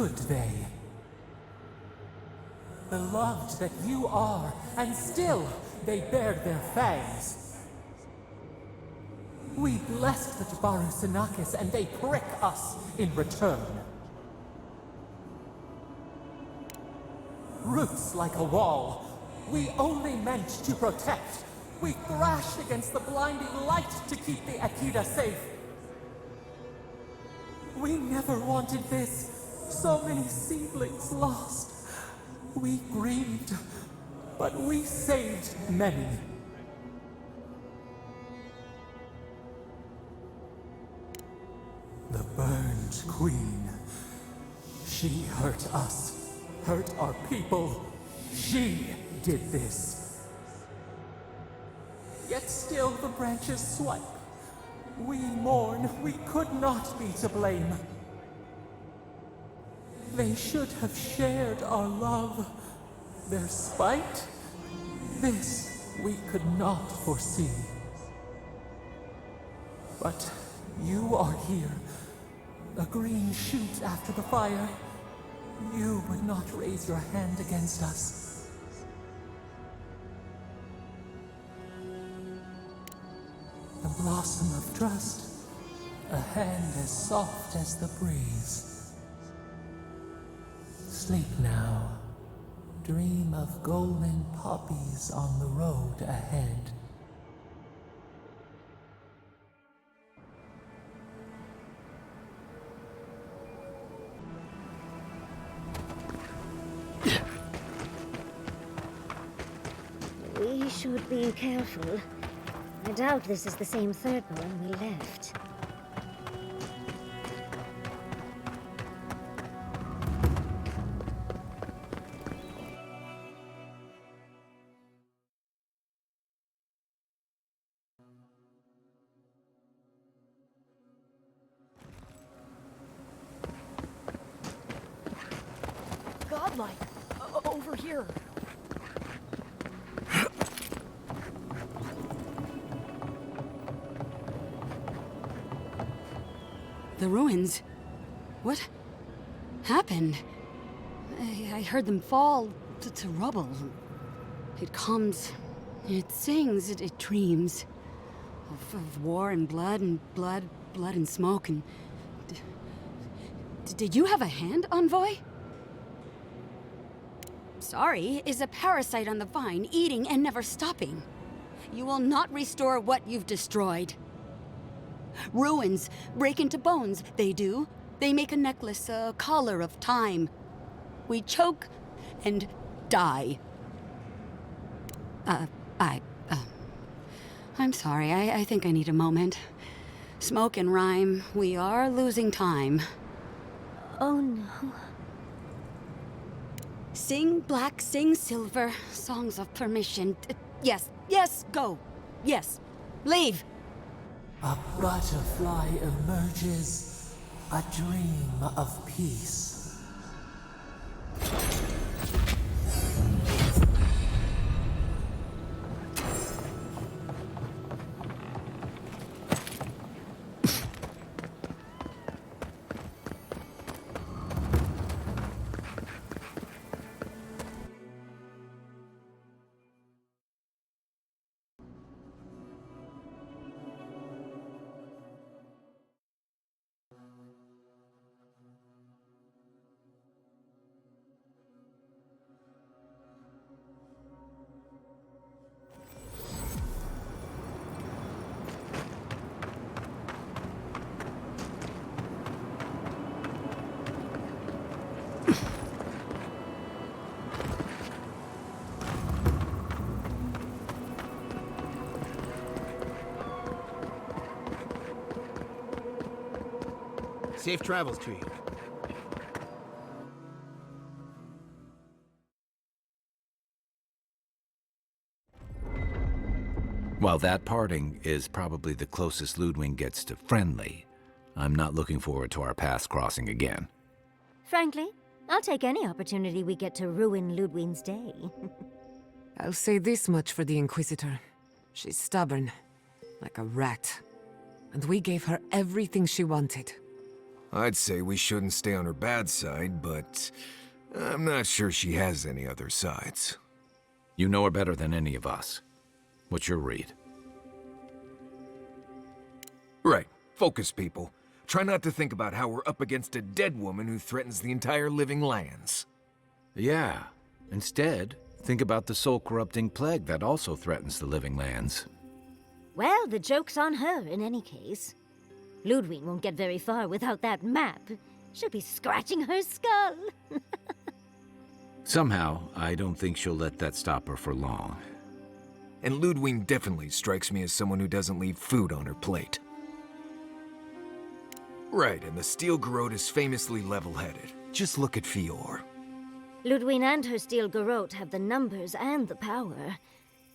could they? Beloved that you are, and still they bared their fangs. We blessed the Tabaru Sanakis, and they prick us in return. Roots like a wall, we only meant to protect. We thrashed against the blinding light to keep the Akita safe. We never wanted this. So many seedlings lost. We grieved, but we saved many. The burned queen. She hurt us, hurt our people. She did this. Yet still the branches swipe. We mourn, we could not be to blame. They should have shared our love. Their spite? This we could not foresee. But you are here. A green shoot after the fire. You would not raise your hand against us. The blossom of trust. A hand as soft as the breeze. Sleep now. Dream of golden poppies on the road ahead. We should be careful. I doubt this is the same third one we left. Godlike! Over here! The ruins? What happened? I heard them fall to rubble. It comes, it sings, it dreams of war and blood and smoke and... Did you have a hand, Envoy? Sorry is a parasite on the vine, eating and never stopping. You will not restore what you've destroyed. Ruins break into bones, they do. They make a necklace, a collar of time. We choke and die. I'm sorry, I think I need a moment. Smoke and rhyme, we are losing time. Oh no. Sing black, sing silver, songs of permission. Yes, go. Yes, leave. A butterfly emerges, a dream of peace. Safe travels to you. While that parting is probably the closest Ludwig gets to friendly, I'm not looking forward to our paths crossing again. Frankly, I'll take any opportunity we get to ruin Ludwig's day. I'll say this much for the Inquisitor. She's stubborn, like a rat. And we gave her everything she wanted. I'd say we shouldn't stay on her bad side, but I'm not sure she has any other sides. You know her better than any of us. What's your read? Right. Focus, people. Try not to think about how we're up against a dead woman who threatens the entire living lands. Yeah. Instead, think about the soul-corrupting plague that also threatens the living lands. Well, the joke's on her in any case. Ludwig won't get very far without that map. She'll be scratching her skull. Somehow, I don't think she'll let that stop her for long. And Ludwig definitely strikes me as someone who doesn't leave food on her plate. Right, and the Steel Garrote is famously level-headed. Just look at Fior. Ludwig and her Steel Garrote have the numbers and the power,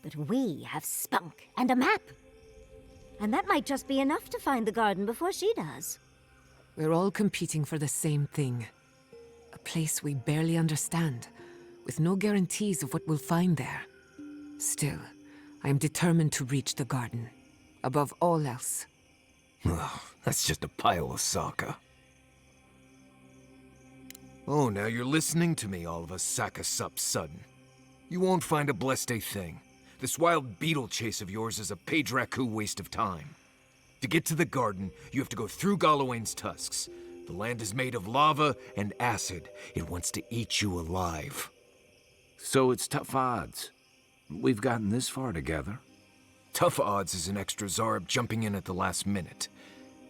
but we have spunk and a map. And that might just be enough to find the garden before she does. We're all competing for the same thing. A place we barely understand, with no guarantees of what we'll find there. Still, I am determined to reach the garden, above all else. Ugh, that's just a pile of Sokka. Oh, now you're listening to me, all of a sack of sup sudden. You won't find a blessed a thing. This wild beetle chase of yours is a Padraku waste of time. To get to the garden, you have to go through Galawain's tusks. The land is made of lava and acid. It wants to eat you alive. So it's tough odds. We've gotten this far together. Tough odds is an extra Zarb jumping in at the last minute.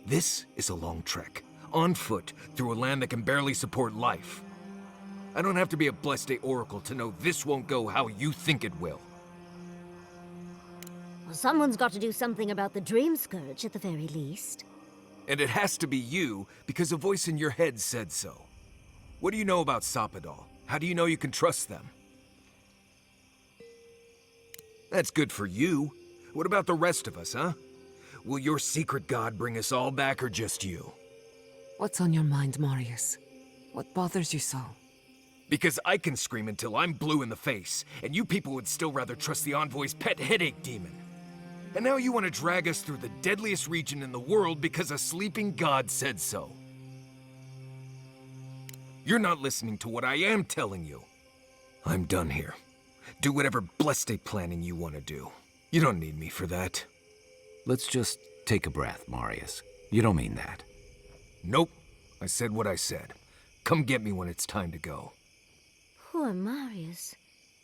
This is a long trek, on foot, through a land that can barely support life. I don't have to be a Blessed Oracle to know this won't go how you think it will. Well, someone's got to do something about the Dream Scourge at the very least. And it has to be you, because a voice in your head said so. What do you know about Soppadal? How do you know you can trust them? That's good for you. What about the rest of us, huh? Will your secret god bring us all back, or just you? What's on your mind, Marius? What bothers you so? Because I can scream until I'm blue in the face, and you people would still rather trust the Envoy's pet headache demon. And now you want to drag us through the deadliest region in the world because a sleeping god said so. You're not listening to what I am telling you. I'm done here. Do whatever Blessed planning you want to do. You don't need me for that. Let's just take a breath, Marius. You don't mean that. Nope. I said what I said. Come get me when it's time to go. Poor Marius.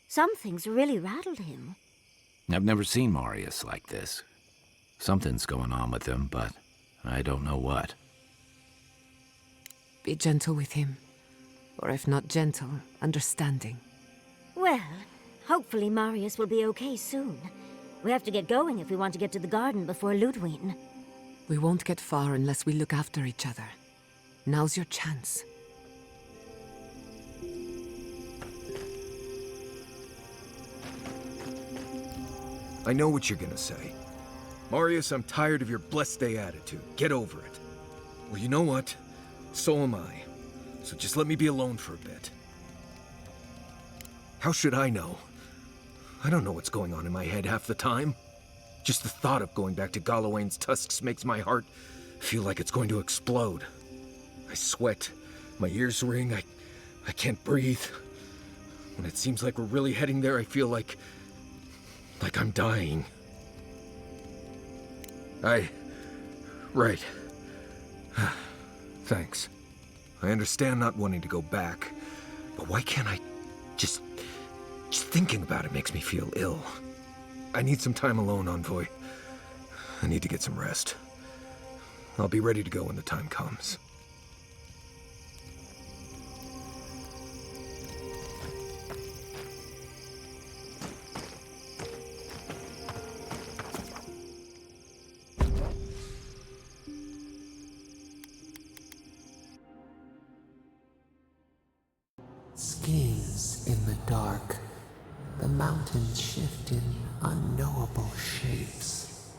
Something's really rattled him. I've never seen Marius like this. Something's going on with him, but I don't know what. Be gentle with him. Or if not gentle, understanding. Well, hopefully Marius will be okay soon. We have to get going if we want to get to the garden before Ludwig. We won't get far unless we look after each other. Now's your chance. I know what you're gonna say. Marius, I'm tired of your blessed day attitude. Get over it. Well, you know what? So am I. So just let me be alone for a bit. How should I know? I don't know what's going on in my head half the time. Just the thought of going back to Galawain's tusks makes my heart feel like it's going to explode. I sweat. My ears ring. I can't breathe. When it seems like we're really heading there, I feel like I'm dying. Right. Thanks. I understand not wanting to go back, but why can't I just thinking about it makes me feel ill. I need some time alone, Envoy. I need to get some rest. I'll be ready to go when the time comes. Schemes in the dark. The mountains shift in unknowable shapes.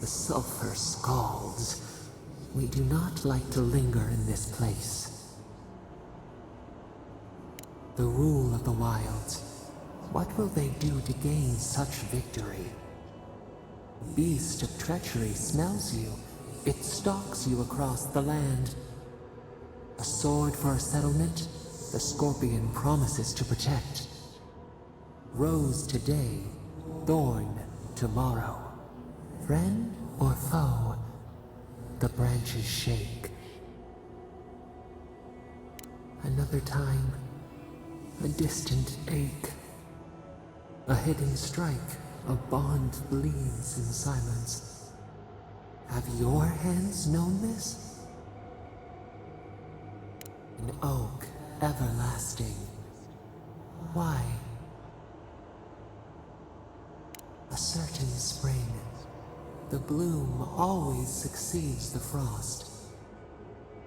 The sulfur scalds. We do not like to linger in this place. The rule of the wilds. What will they do to gain such victory? Beast of treachery smells you It stalks you across the land. A sword for a settlement, the Scorpion promises to protect. Rose today, thorn tomorrow. Friend or foe, the branches shake. Another time, a distant ache. A hidden strike, a bond bleeds in silence. Have your hands known this? An oak everlasting. Why? A certain spring. The bloom always succeeds the frost.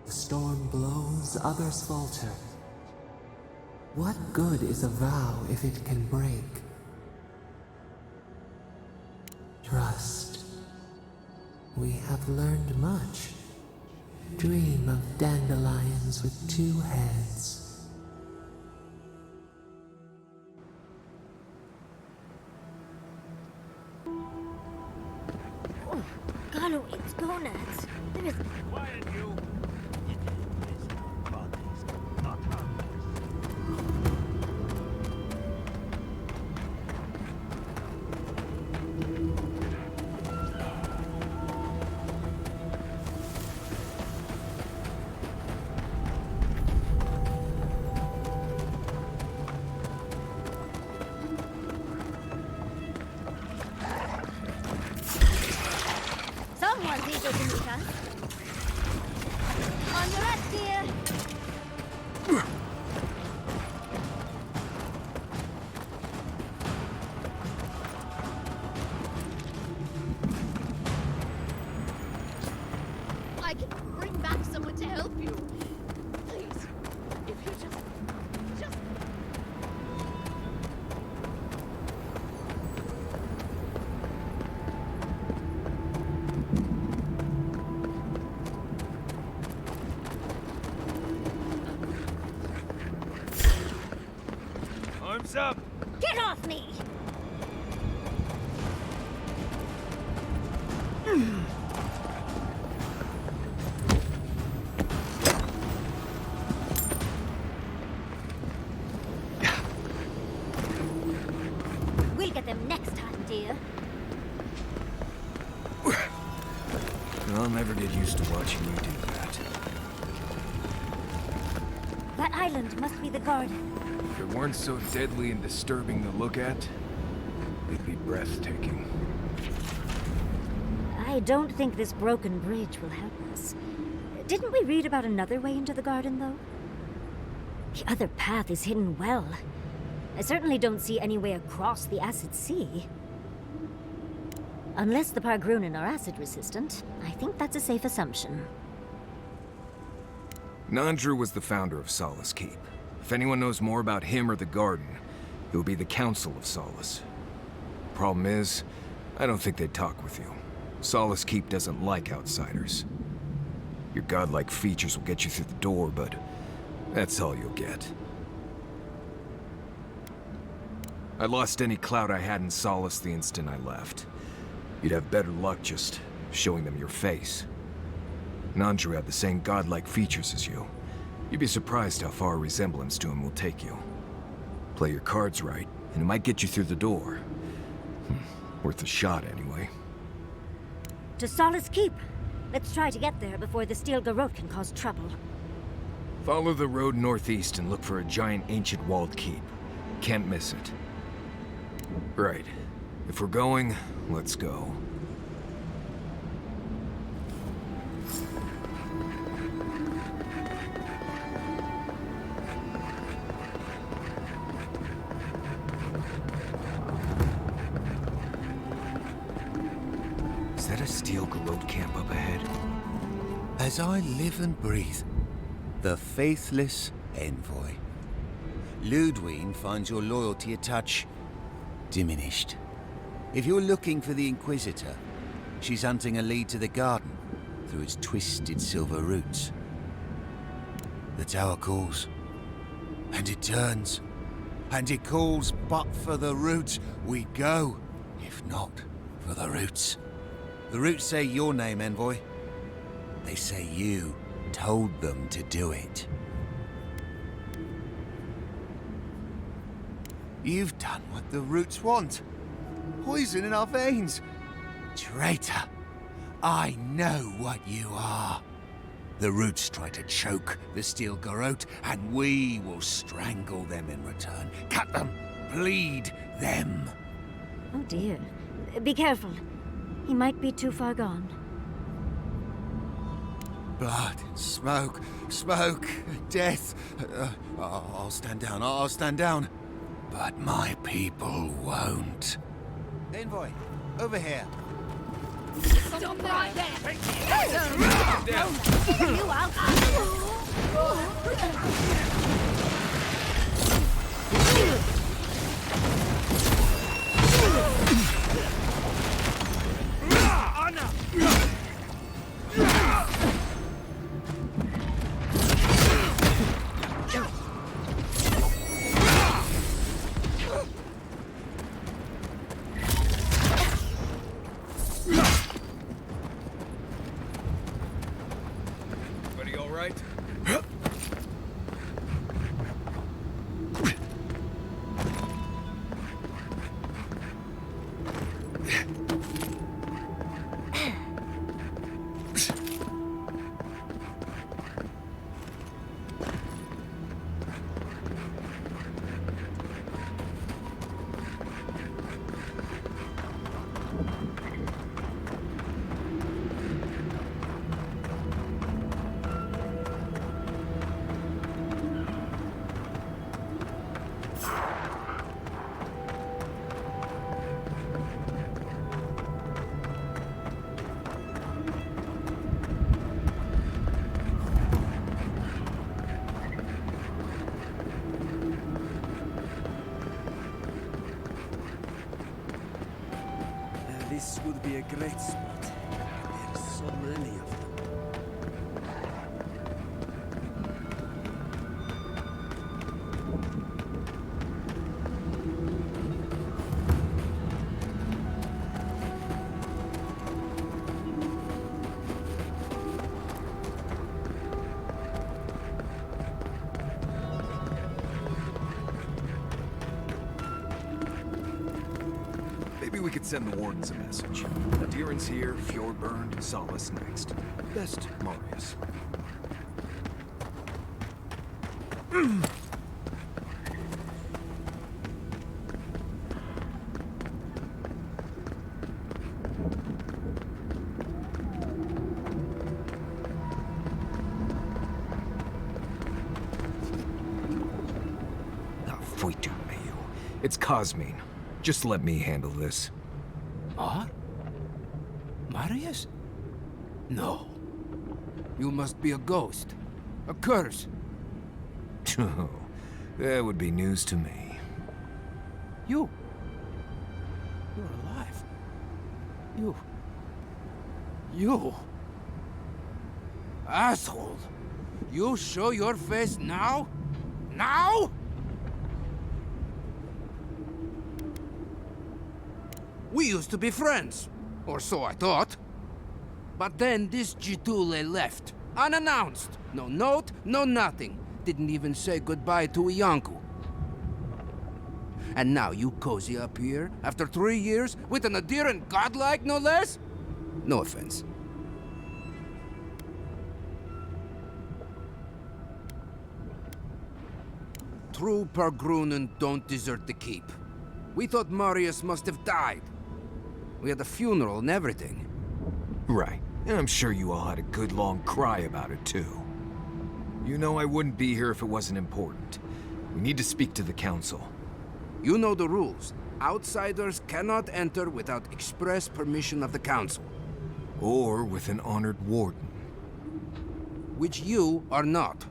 The storm blows, others falter. What good is a vow if it can break? Trust. We have learned much. Dream of dandelions with two heads. Oh, Galloway's gonads. There is... Quiet, you! Someone's eager to meet us. On your left, dear. I can bring back someone to help you. Please, if you just... Arms up! Get off me! We'll get them next time, dear. I'll never get used to watching you do that. That island must be the garden. If it weren't so deadly and disturbing to look at, it'd be breathtaking. I don't think this broken bridge will help us. Didn't we read about another way into the garden, though? The other path is hidden well. I certainly don't see any way across the acid sea. Unless the Pargrunen are acid-resistant, I think that's a safe assumption. Nandru was the founder of Solace Keep. If anyone knows more about him or the garden, it would be the Council of Solace. Problem is, I don't think they'd talk with you. Solace Keep doesn't like outsiders. Your godlike features will get you through the door, but that's all you'll get. I lost any clout I had in Solace the instant I left. You'd have better luck just showing them your face. Nandru had the same godlike features as you. You'd be surprised how far a resemblance to him will take you. Play your cards right, and it might get you through the door. Worth a shot, anyway. To Solace Keep. Let's try to get there before the Steel Garrote can cause trouble. Follow the road northeast and look for a giant ancient walled keep. Can't miss it. Right. If we're going, let's go. Is that a Steel Garrote camp up ahead? As I live and breathe, the faithless envoy. Ludwine finds your loyalty a touch diminished. If you're looking for the Inquisitor, she's hunting a lead to the garden through its twisted silver roots. The tower calls, and it turns, and it calls, but for the roots we go, if not for the roots. The roots say your name, envoy. They say you told them to do it. You've done what the roots want. Poison in our veins. Traitor. I know what you are. The roots try to choke the Steel Garrote, and we will strangle them in return. Cut them. Bleed them. Oh dear. Be careful. He might be too far gone. Blood, smoke, smoke, death. I'll stand down, I'll stand down. But my people won't. Envoy, over here. Stop right there! You out! Everybody all right? This would be a great spot. There's so many of them. Maybe we could send the wardens a message. Adherence here, Fjord burned, Solace next. Best, Marius. Fuitu meu. It's Cosmine. Just let me handle this. Ah? Marius? No. You must be a ghost. A curse. Oh, that would be news to me. You're alive. You. Asshole. You show your face now? Now? We used to be friends, or so I thought. But then this Jitule left, unannounced. No note, no nothing. Didn't even say goodbye to Iancu. And now you cozy up here, after 3 years, with an adherent godlike, no less? No offense. True Pargrunen don't desert the keep. We thought Marius must have died. We had a funeral and everything. Right. And I'm sure you all had a good long cry about it, too. You know I wouldn't be here if it wasn't important. We need to speak to the council. You know the rules. Outsiders cannot enter without express permission of the council. Or with an honored warden. Which you are not.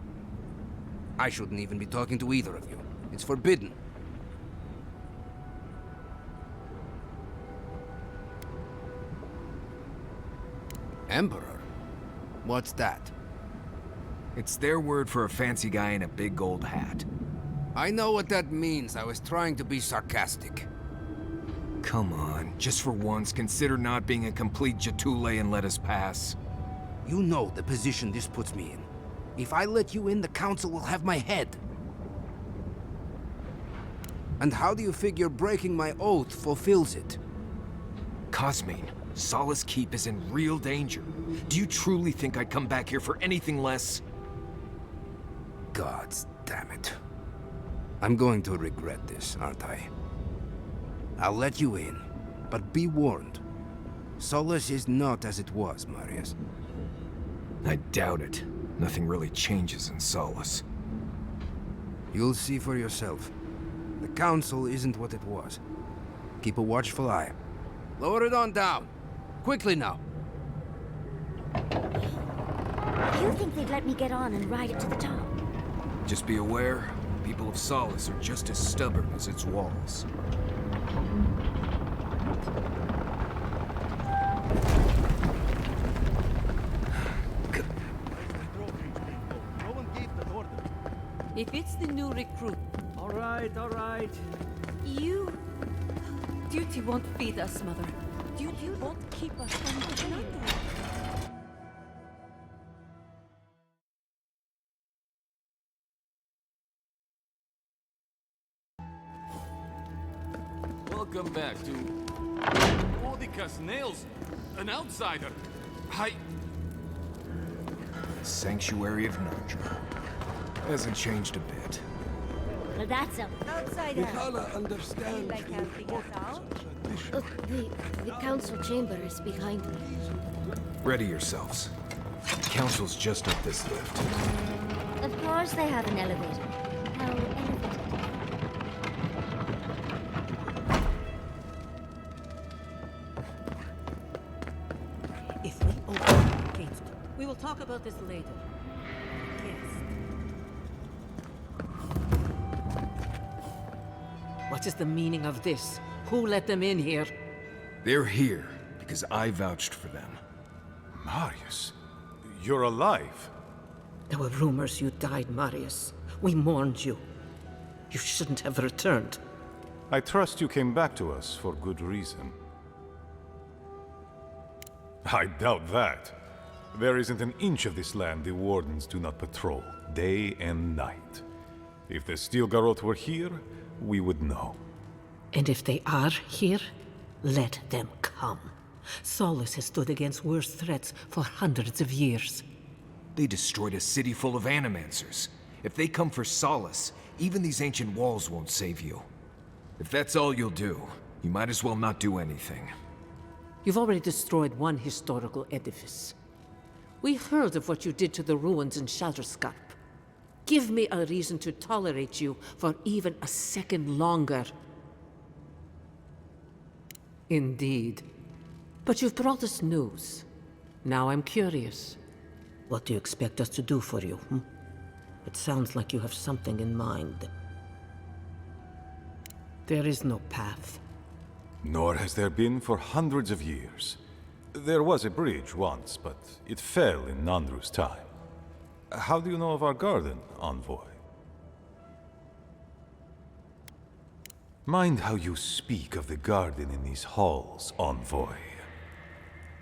I shouldn't even be talking to either of you. It's forbidden. Emperor? What's that? It's their word for a fancy guy in a big gold hat. I know what that means. I was trying to be sarcastic. Come on, just for once, consider not being a complete Jatule and let us pass. You know the position this puts me in. If I let you in, the Council will have my head. And how do you figure breaking my oath fulfills it? Cosmine, Solace Keep is in real danger. Do you truly think I'd come back here for anything less? Gods damn it. I'm going to regret this, aren't I? I'll let you in, but be warned. Solace is not as it was, Marius. I doubt it. Nothing really changes in Solace. You'll see for yourself. The Council isn't what it was. Keep a watchful eye. Lower it on down. Quickly now. You think they'd let me get on and ride it to the top? Just be aware, people of Solace are just as stubborn as its walls. If it's the new recruit. All right, all right. You... Duty won't feed us, Mother. Duty won't keep us from the pain. Welcome back to... Mordicus Nails, an outsider. Sanctuary of Nurture. Hasn't changed a bit. Well, that's a... Outsider. Understand. Like helping us out? Look, the council chamber is behind me. Ready yourselves. Council's just up this lift. Of course they have an elevator. How elevated? If we open against them, we will talk about this later. Yes. What is the meaning of this? Who let them in here? They're here because I vouched for them. Marius, you're alive. There were rumors you died, Marius. We mourned you. You shouldn't have returned. I trust you came back to us for good reason. I doubt that. There isn't an inch of this land the Wardens do not patrol, day and night. If the Stilgarroth were here, we would know. And if they are here, let them come. Solace has stood against worse threats for hundreds of years. They destroyed a city full of animancers. If they come for Solace, even these ancient walls won't save you. If that's all you'll do, you might as well not do anything. You've already destroyed one historical edifice. We heard of what you did to the ruins in Shatterscarp. Give me a reason to tolerate you for even a second longer. Indeed. But you've brought us news. Now I'm curious. What do you expect us to do for you, hmm? It sounds like you have something in mind. There is no path. Nor has there been for hundreds of years. There was a bridge once, but it fell in Nandru's time. How do you know of our garden, Envoy? Mind how you speak of the garden in these halls, Envoy.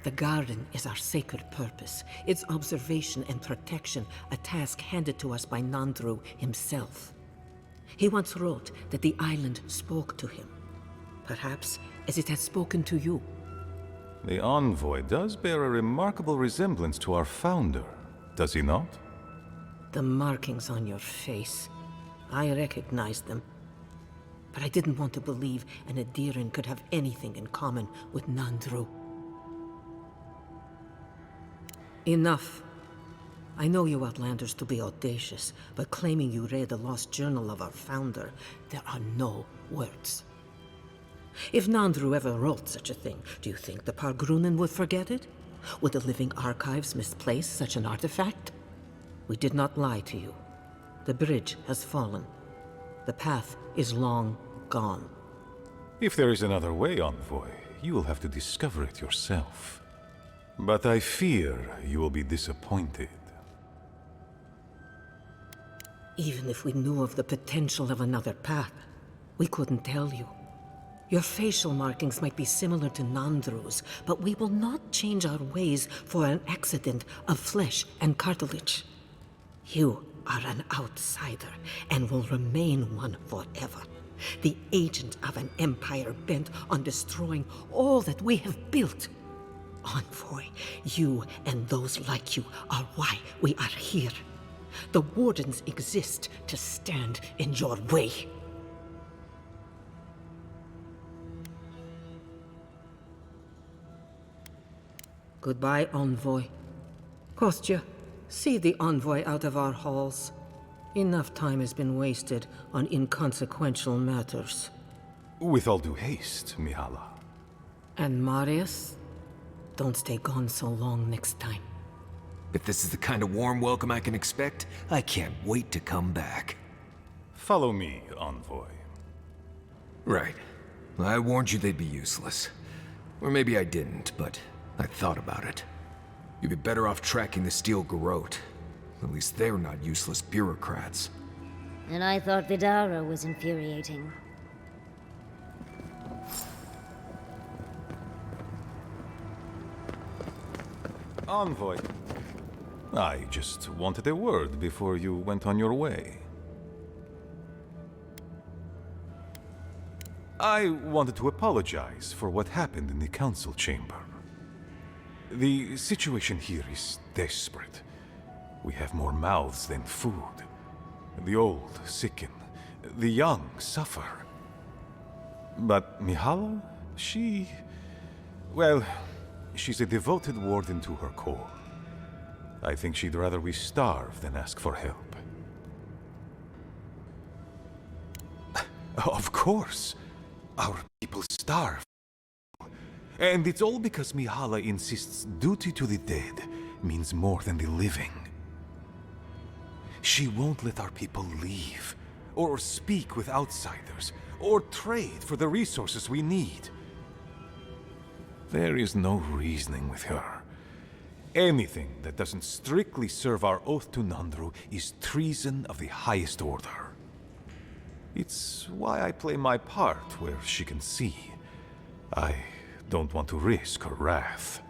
The garden is our sacred purpose, its observation and protection, a task handed to us by Nandru himself. He once wrote that the island spoke to him, perhaps as it has spoken to you. The Envoy does bear a remarkable resemblance to our founder, does he not? The markings on your face, I recognized them. But I didn't want to believe an Adiran could have anything in common with Nandru. Enough. I know you Outlanders to be audacious, but claiming you read the lost journal of our founder, there are no words. If Nandru ever wrote such a thing, do you think the Pargrunen would forget it? Would the living archives misplace such an artifact? We did not lie to you. The bridge has fallen. The path is long gone. If there is another way, Envoy, you will have to discover it yourself. But I fear you will be disappointed. Even if we knew of the potential of another path, we couldn't tell you. Your facial markings might be similar to Nandru's, but we will not change our ways for an accident of flesh and cartilage. You are an outsider and will remain one forever. The agent of an empire bent on destroying all that we have built. Envoy, you and those like you are why we are here. The Wardens exist to stand in your way. Goodbye, Envoy. Kostya, see the Envoy out of our halls. Enough time has been wasted on inconsequential matters. With all due haste, Mihala. And Marius? Don't stay gone so long next time. If this is the kind of warm welcome I can expect, I can't wait to come back. Follow me, Envoy. Right. I warned you they'd be useless. Or maybe I didn't, but I thought about it. You'd be better off tracking the Steel Garrote. At least they're not useless bureaucrats. And I thought Vidara was infuriating. Envoy. I just wanted a word before you went on your way. I wanted to apologize for what happened in the council chamber. The situation here is desperate. We have more mouths than food. The old sicken, the young suffer. But Mihala, well, she's a devoted warden to her core. I think she'd rather we starve than ask for help. Of course, our people starve. And it's all because Mihala insists duty to the dead means more than the living. She won't let our people leave, or speak with outsiders, or trade for the resources we need. There is no reasoning with her. Anything that doesn't strictly serve our oath to Nandru is treason of the highest order. It's why I play my part where she can see. I don't want to risk her wrath.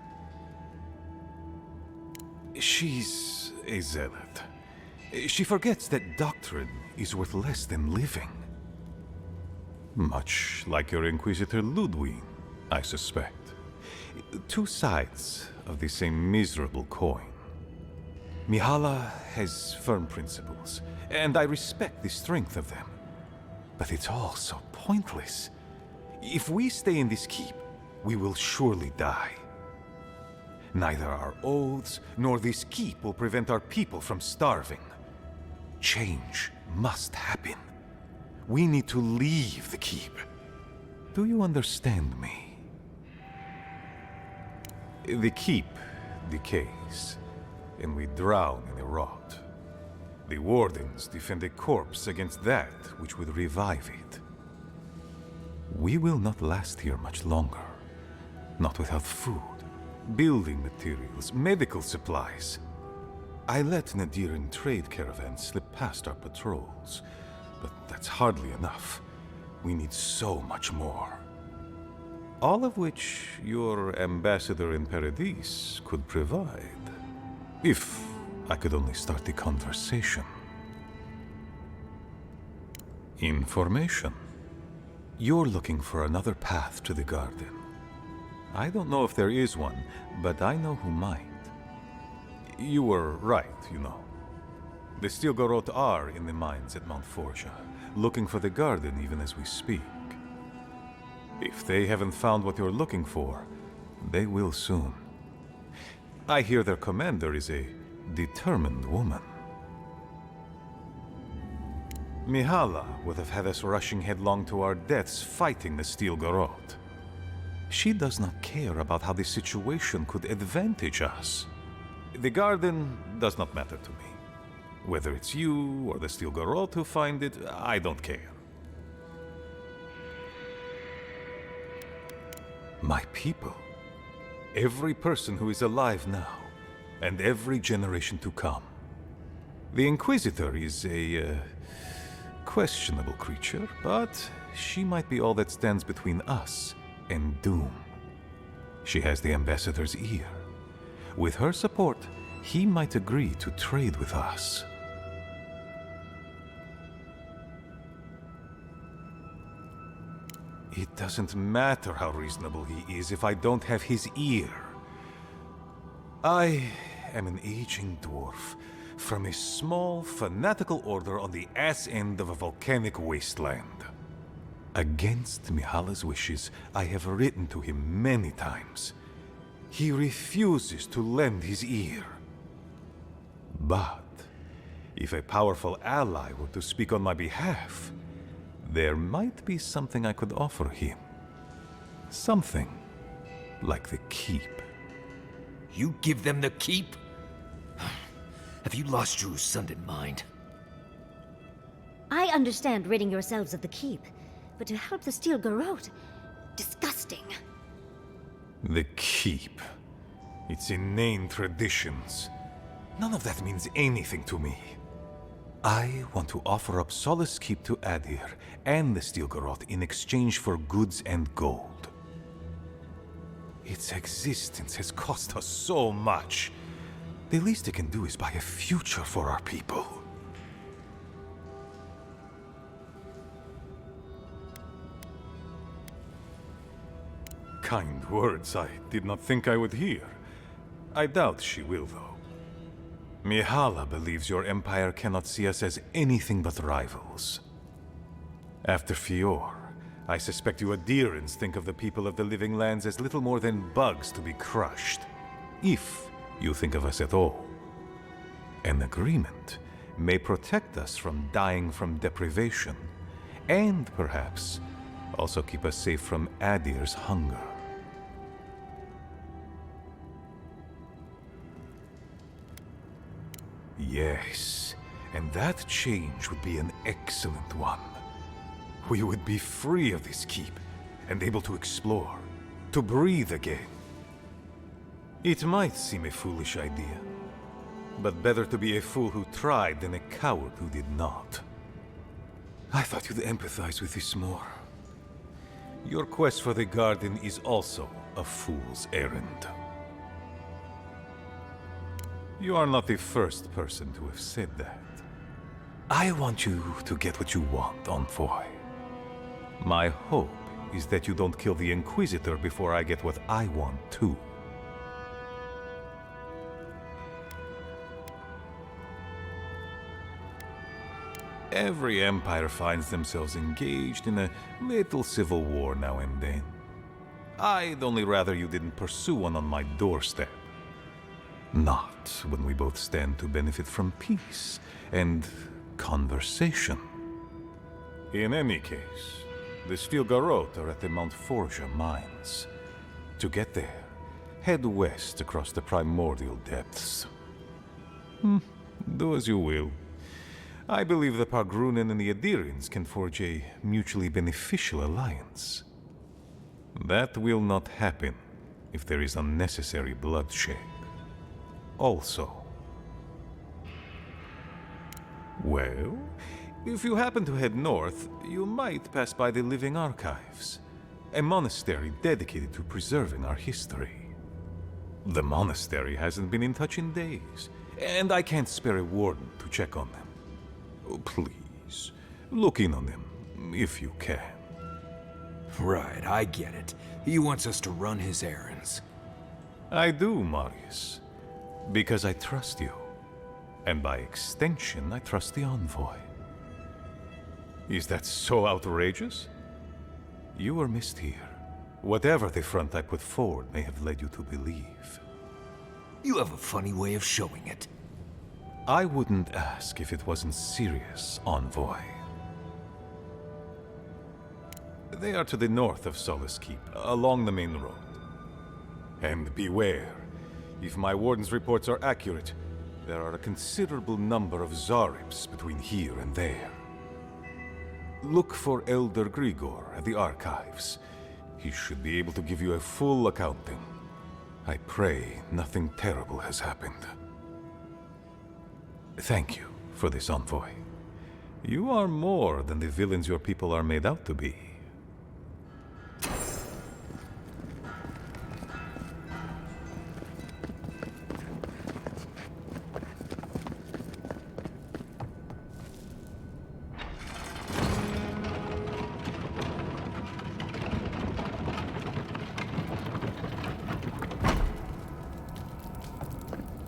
She's a zealot. She forgets that doctrine is worth less than living. Much like your Inquisitor Ludwig, I suspect. Two sides of the same miserable coin. Mihala has firm principles, and I respect the strength of them. But it's all so pointless. If we stay in this keep, we will surely die. Neither our oaths nor this keep will prevent our people from starving. Change must happen. We need to leave the keep. Do you understand me? The keep decays, and we drown in a rot. The wardens defend a corpse against that which would revive it. We will not last here much longer. Not without food, building materials, medical supplies. I let Nadiran trade caravans slip past our patrols, but that's hardly enough. We need so much more. All of which your ambassador in Paradis could provide. If I could only start the conversation. Information. You're looking for another path to the garden. I don't know if there is one, but I know who might. You were right, you know. The Steel Garrote are in the mines at Mount Forja, looking for the garden even as we speak. If they haven't found what you're looking for, they will soon. I hear their commander is a determined woman. Mihala would have had us rushing headlong to our deaths fighting the Steel Garrote. She does not care about how the situation could advantage us. The garden does not matter to me. Whether it's you or the Steel Garrote who find it, I don't care. My people. Every person who is alive now, and every generation to come. The Inquisitor is questionable creature, but she might be all that stands between us and doom. She has the ambassador's ear. With her support, he might agree to trade with us. It doesn't matter how reasonable he is if I don't have his ear. I am an aging dwarf from a small, fanatical order on the ass end of a volcanic wasteland. Against Mihala's wishes, I have written to him many times. He refuses to lend his ear. But if a powerful ally were to speak on my behalf, there might be something I could offer him. Something like the keep. You give them the keep? Have you lost your Sunday mind? I understand ridding yourselves of the keep, but to help the Steel Garrote... disgusting. The keep. Its inane traditions. None of that means anything to me. I want to offer up Solace Keep to Adir and the Steel Garrote in exchange for goods and gold. Its existence has cost us so much. The least it can do is buy a future for our people. Kind words I did not think I would hear. I doubt she will, though. Mihala believes your empire cannot see us as anything but rivals. After Fior, I suspect you Adirans think of the people of the Living Lands as little more than bugs to be crushed. If you think of us at all. An agreement may protect us from dying from deprivation, and perhaps also keep us safe from Adir's hunger. Yes, and that change would be an excellent one. We would be free of this keep, and able to explore, to breathe again. It might seem a foolish idea, but better to be a fool who tried than a coward who did not. I thought you'd empathize with this more. Your quest for the garden is also a fool's errand. You are not the first person to have said that. I want you to get what you want, Envoy. My hope is that you don't kill the Inquisitor before I get what I want, too. Every empire finds themselves engaged in a little civil war now and then. I'd only rather you didn't pursue one on my doorstep. Not when we both stand to benefit from peace and conversation. In any case, the Steel Garrote are at the Mount Forja mines. To get there, head west across the primordial depths. Do as you will. I believe the Pargrunen and the Adirians can forge a mutually beneficial alliance. That will not happen if there is unnecessary bloodshed. Also, well, if you happen to head north, you might pass by the Living Archives, a monastery dedicated to preserving our history. The monastery hasn't been in touch in days, and I can't spare a warden to check on them. Oh, please, look in on them, if you can. Right, I get it. He wants us to run his errands. I do, Marius. Because I trust you. And by extension, I trust the Envoy. Is that so outrageous? You were missed here. Whatever the front I put forward may have led you to believe. You have a funny way of showing it. I wouldn't ask if it wasn't serious, Envoy. They are to the north of Solace Keep, along the main road. And beware. If my warden's reports are accurate, there are a considerable number of Zaribs between here and there. Look for Elder Grigor at the archives. He should be able to give you a full accounting. I pray nothing terrible has happened. Thank you for this, Envoy. You are more than the villains your people are made out to be.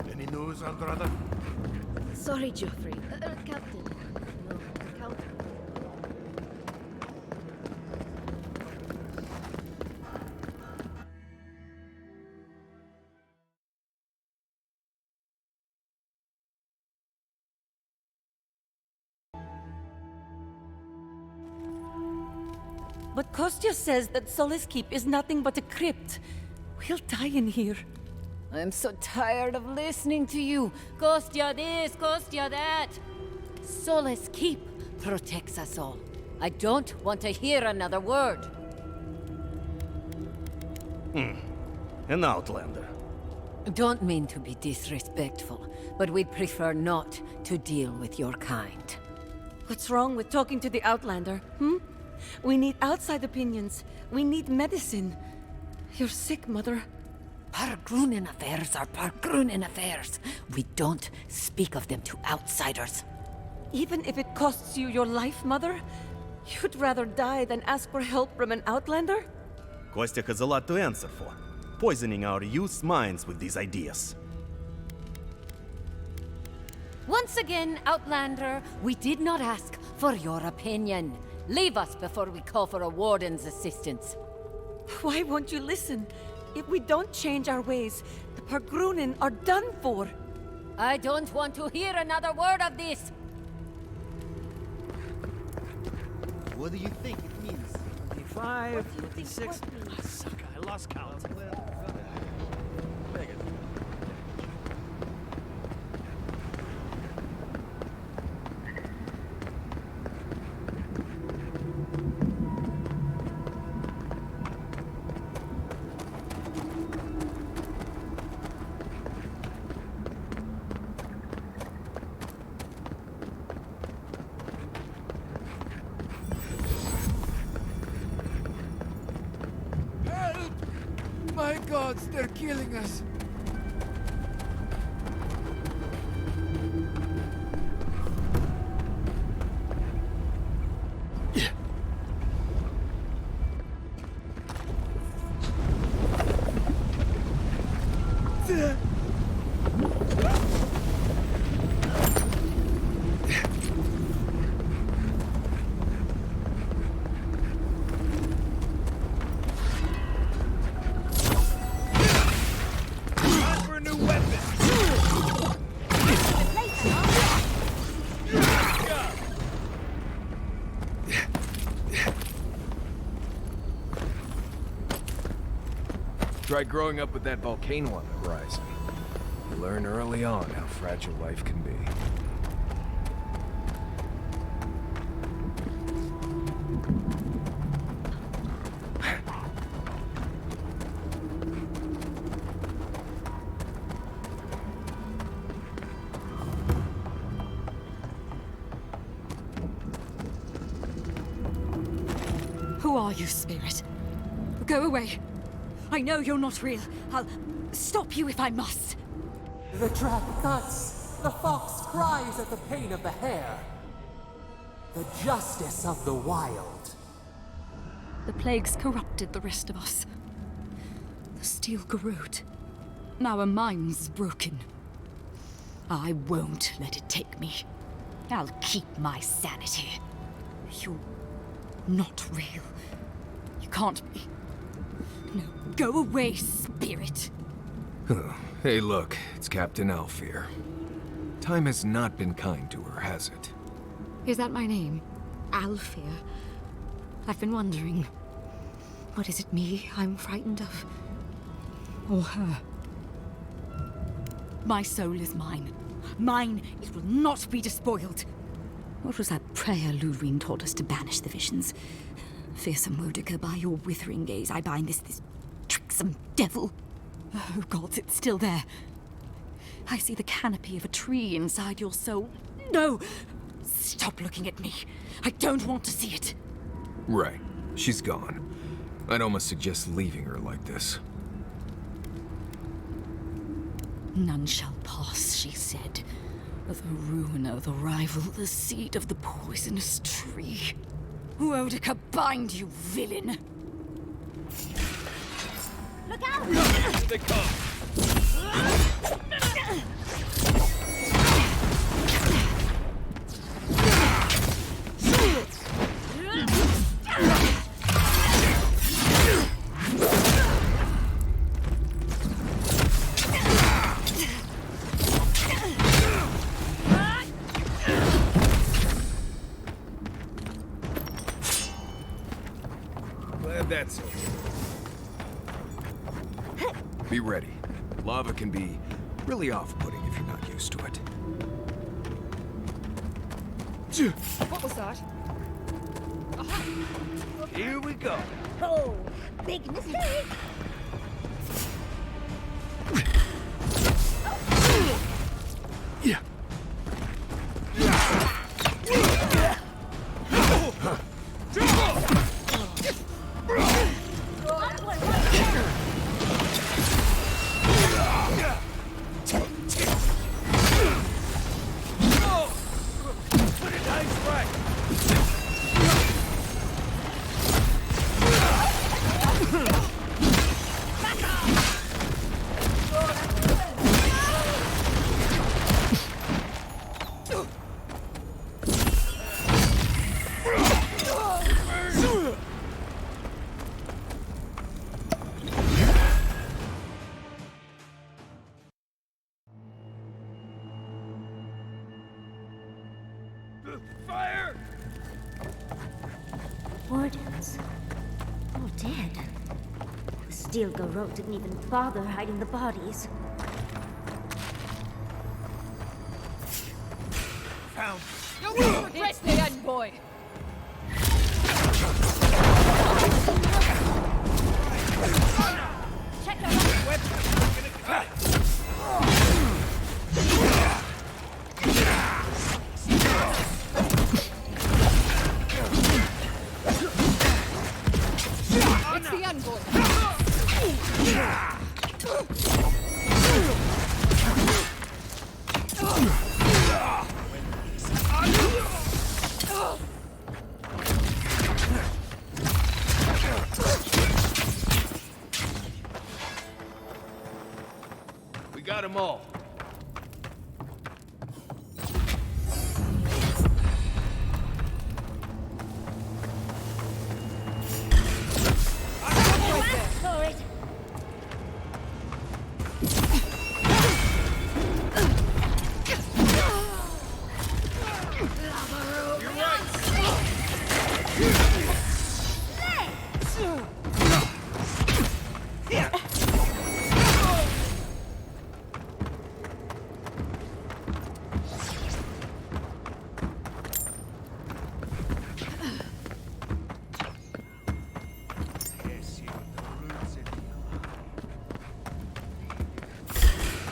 Any news, Andrada? Sorry, Geoffrey. Captain. No, Count. But Kostya says that Solace Keep is nothing but a crypt. We'll die in here. I'm so tired of listening to you. Kostya this, Kostya that. Solace Keep protects us all. I don't want to hear another word. An outlander. Don't mean to be disrespectful, but we'd prefer not to deal with your kind. What's wrong with talking to the Outlander, We need outside opinions. We need medicine. You're sick, Mother. Pargrunen affairs are Pargrunen affairs. We don't speak of them to outsiders. Even if it costs you your life, Mother? You'd rather die than ask for help from an Outlander? Kostya has a lot to answer for. Poisoning our youth's minds with these ideas. Once again, Outlander, we did not ask for your opinion. Leave us before we call for a warden's assistance. Why won't you listen? If we don't change our ways, the Pargrunen are done for. I don't want to hear another word of this. What do you think it means? 25, 26. Ah, suck, I lost count. My gods, they're killing us. Tried growing up with that volcano on the horizon. You learn early on how fragile life can be. Who are you, spirit? Go away. I know you're not real. I'll stop you if I must. The trap thuds. The fox cries at the pain of the hare. The justice of the wild. The plague's corrupted the rest of us. The steel garrote. Our minds broken. I won't let it take me. I'll keep my sanity. You're not real. You can't be. No, go away, spirit. Hey, look, it's Captain Alfear. Time has not been kind to her, has it? Is that my name? Alfear? I've been wondering. What is it me I'm frightened of? Or her? My soul is mine. Mine, it will not be despoiled. What was that prayer Ludwig taught us to banish the visions? Fearsome Mordecai, by your withering gaze, I bind this tricksome devil. Oh, gods, it's still there. I see the canopy of a tree inside your soul. No! Stop looking at me. I don't want to see it. Right. She's gone. I'd almost suggest leaving her like this. None shall pass, she said. The ruin of the rival, the seed of the poisonous tree. Rodica, bind, you villain! Look out! Here they come! Glad that's over. Be ready. Lava can be really off-putting if you're not used to it. What was that? Here we go. Oh, big mistake! Yeah. Fire! Wardens. All dead. The Steel Garrote didn't even bother hiding the bodies. Found. You will regret the end, boy! Check the It's the end, boy! We got them all. for it! You're right.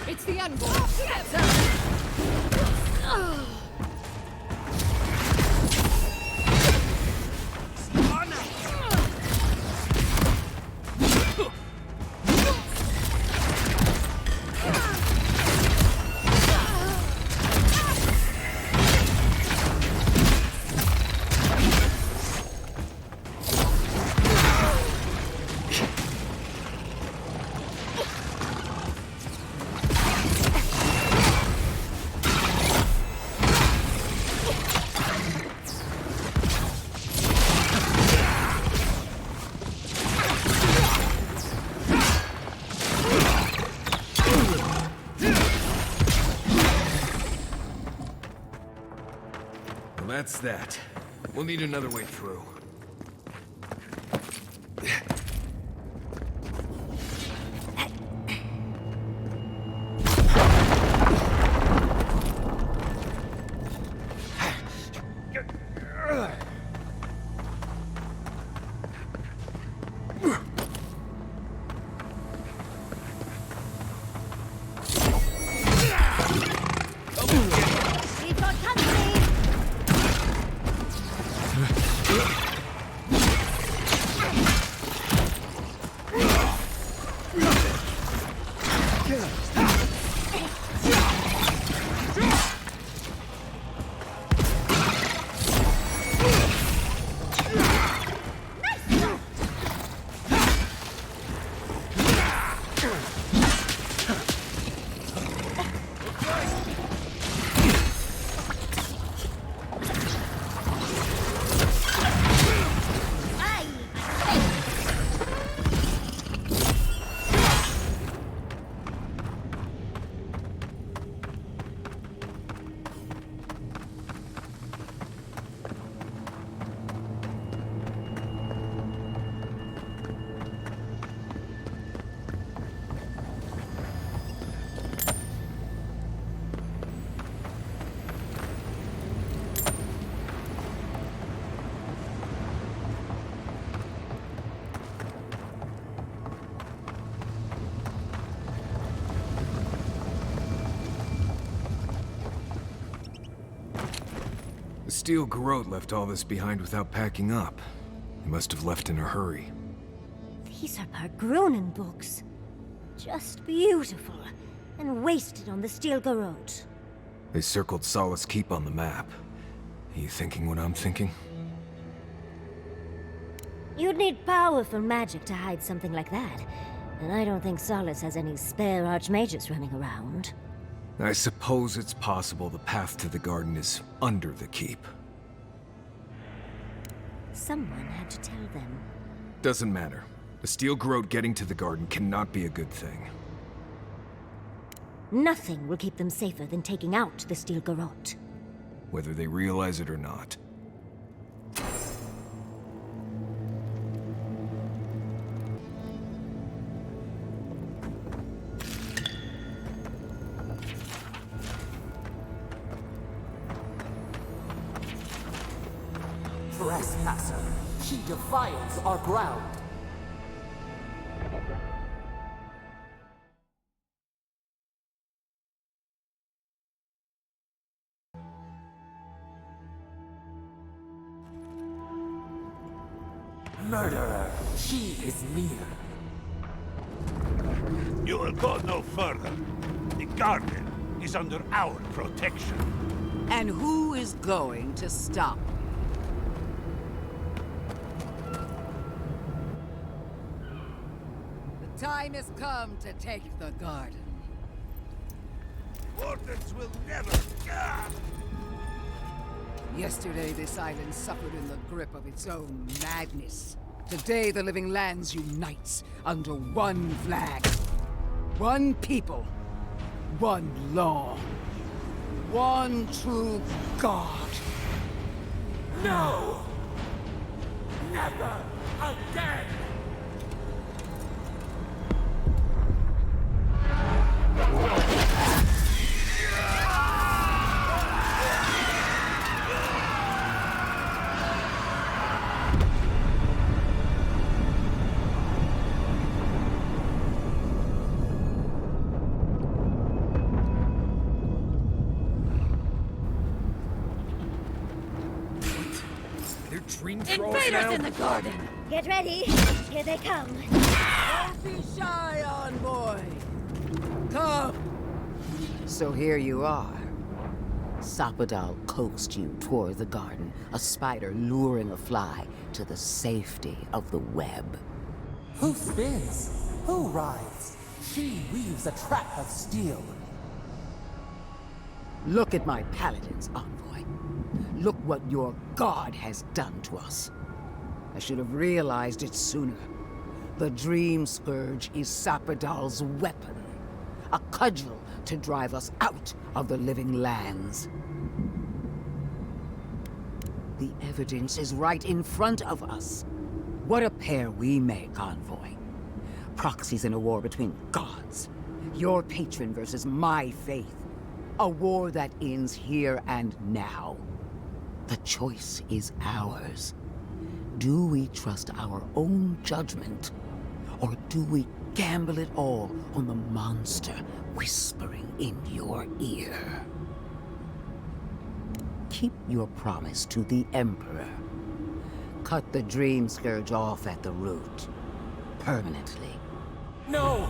It's the end, boy! Well, that's that. We'll need another way through. We've got company! The steel garrote left all this behind without packing up. He must have left in a hurry. These are Pargrunen books. Just beautiful, and wasted on the steel garrote. They circled Solace Keep on the map. Are you thinking what I'm thinking? You'd need powerful magic to hide something like that, and I don't think Solace has any spare archmages running around. I suppose it's possible the path to the garden is under the keep. Someone had to tell them. Doesn't matter. The steel garrote getting to the garden cannot be a good thing. Nothing will keep them safer than taking out the steel garrote. Whether they realize it or not. Trespasser, she defiles our ground. Murderer, she is near. You will go no further. The garden is under our protection. And who is going to stop? The time has come to take the garden. Wardens will never... Yesterday, this island suffered in the grip of its own madness. Today, the Living Lands unites under one flag. One people. One law. One true God. No! Never again! Invaders in the garden! Get ready. Here they come. Don't be shy, envoy! Come! So here you are. Sapadal coaxed you toward the garden, a spider luring a fly to the safety of the web. Who spins? Who rides? She weaves a trap of steel. Look at my paladins, envoy. Look what your god has done to us. I should have realized it sooner. The Dream Scourge is Sapadal's weapon. A cudgel to drive us out of the Living Lands. The evidence is right in front of us. What a pair we make, envoy. Proxies in a war between gods. Your patron versus my faith. A war that ends here and now. The choice is ours. Do we trust our own judgment, or do we gamble it all on the monster whispering in your ear? Keep your promise to the Emperor. Cut the Dream Scourge off at the root. Permanently. No!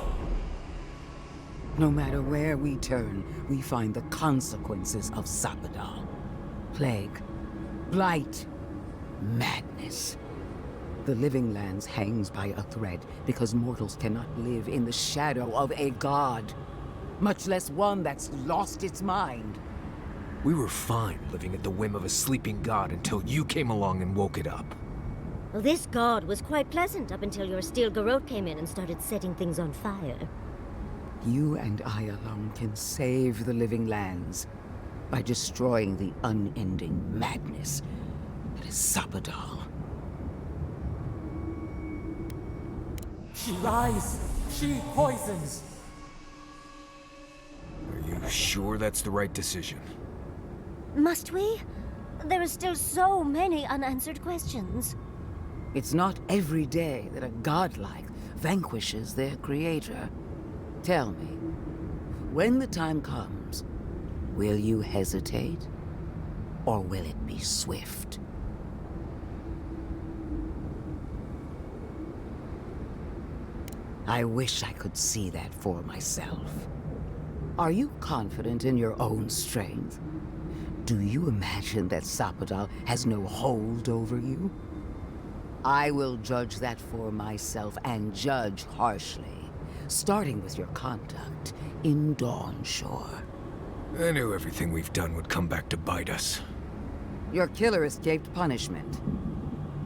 No matter where we turn, we find the consequences of Sapadal. Plague. Blight. Madness. The Living Lands hangs by a thread because mortals cannot live in the shadow of a god. Much less one that's lost its mind. We were fine living at the whim of a sleeping god until you came along and woke it up. Well, this god was quite pleasant up until your steel garrote came in and started setting things on fire. You and I alone can save the Living Lands by destroying the unending madness that is Sapadal. She lies! She poisons! Are you sure that's the right decision? Must we? There are still so many unanswered questions. It's not every day that a godlike vanquishes their creator. Tell me, when the time comes, will you hesitate? or will it be swift? I wish I could see that for myself. Are you confident in your own strength? Do you imagine that Sapadal has no hold over you? I will judge that for myself, and judge harshly, starting with your conduct in Dawnshore. I knew everything we've done would come back to bite us. Your killer escaped punishment.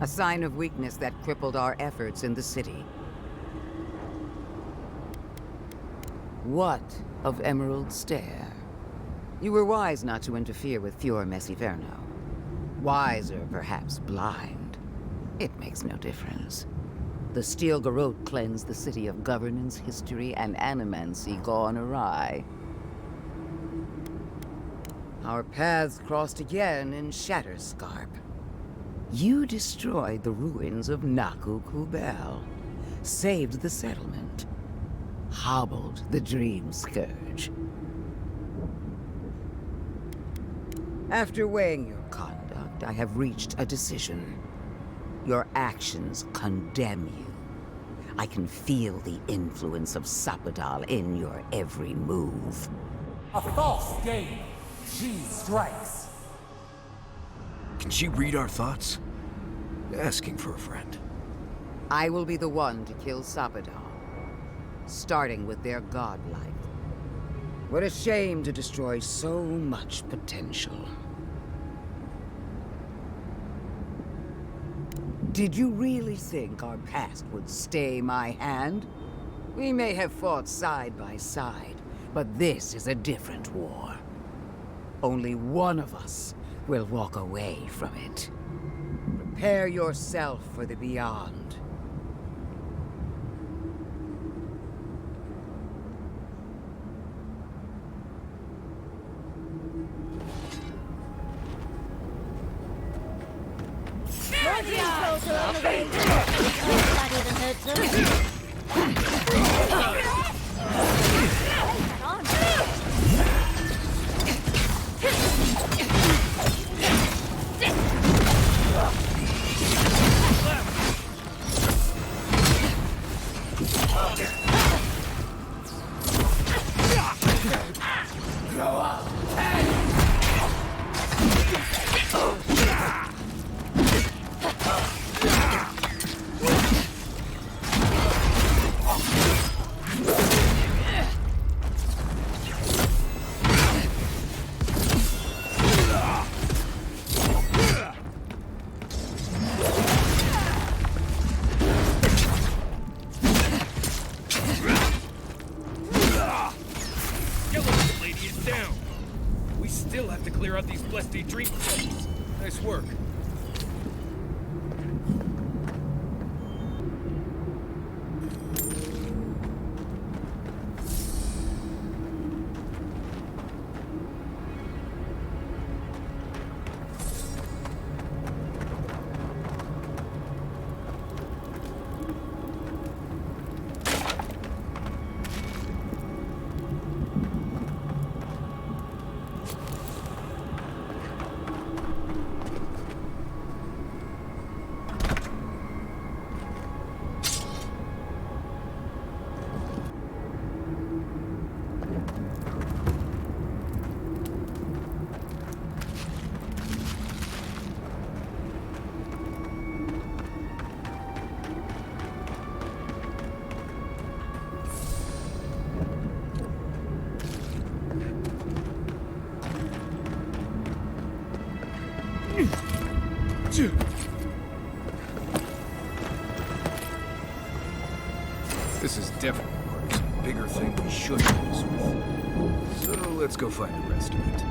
A sign of weakness that crippled our efforts in the city. What of Emerald Stair? You were wise not to interfere with Fior Messiverno. Wiser, perhaps blind. It makes no difference. The Steel Garrote cleansed the city of governance, history, and animancy gone awry. Our paths crossed again in Shatterscarp. You destroyed the ruins of Naku Kubel, saved the settlement, hobbled the Dream Scourge. After weighing your conduct, I have reached a decision. Your actions condemn you. I can feel the influence of Sapadal in your every move. A false game. She strikes. Can she read our thoughts? Asking for a friend. I will be the one to kill Sapadal, starting with their godlike. What a shame to destroy so much potential. Did you really think our past would stay my hand? We may have fought side by side, but this is a different war. Only one of us will walk away from it. Prepare yourself for the beyond. Nice work. This is definitely part of some bigger thing we should mess with. So let's go find the rest of it.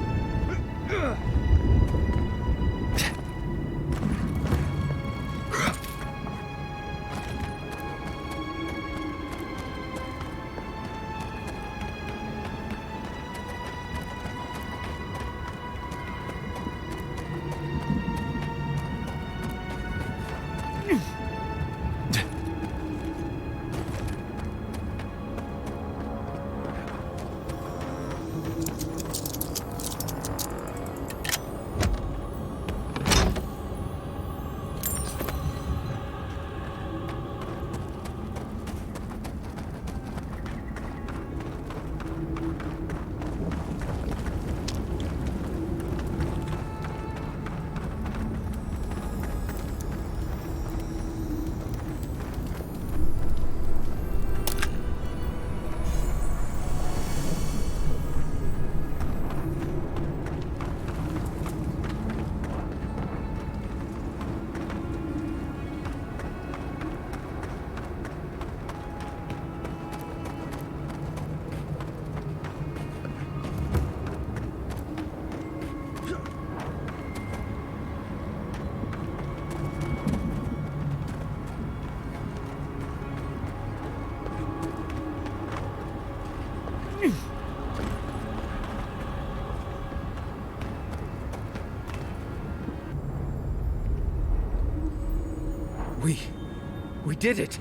We did it!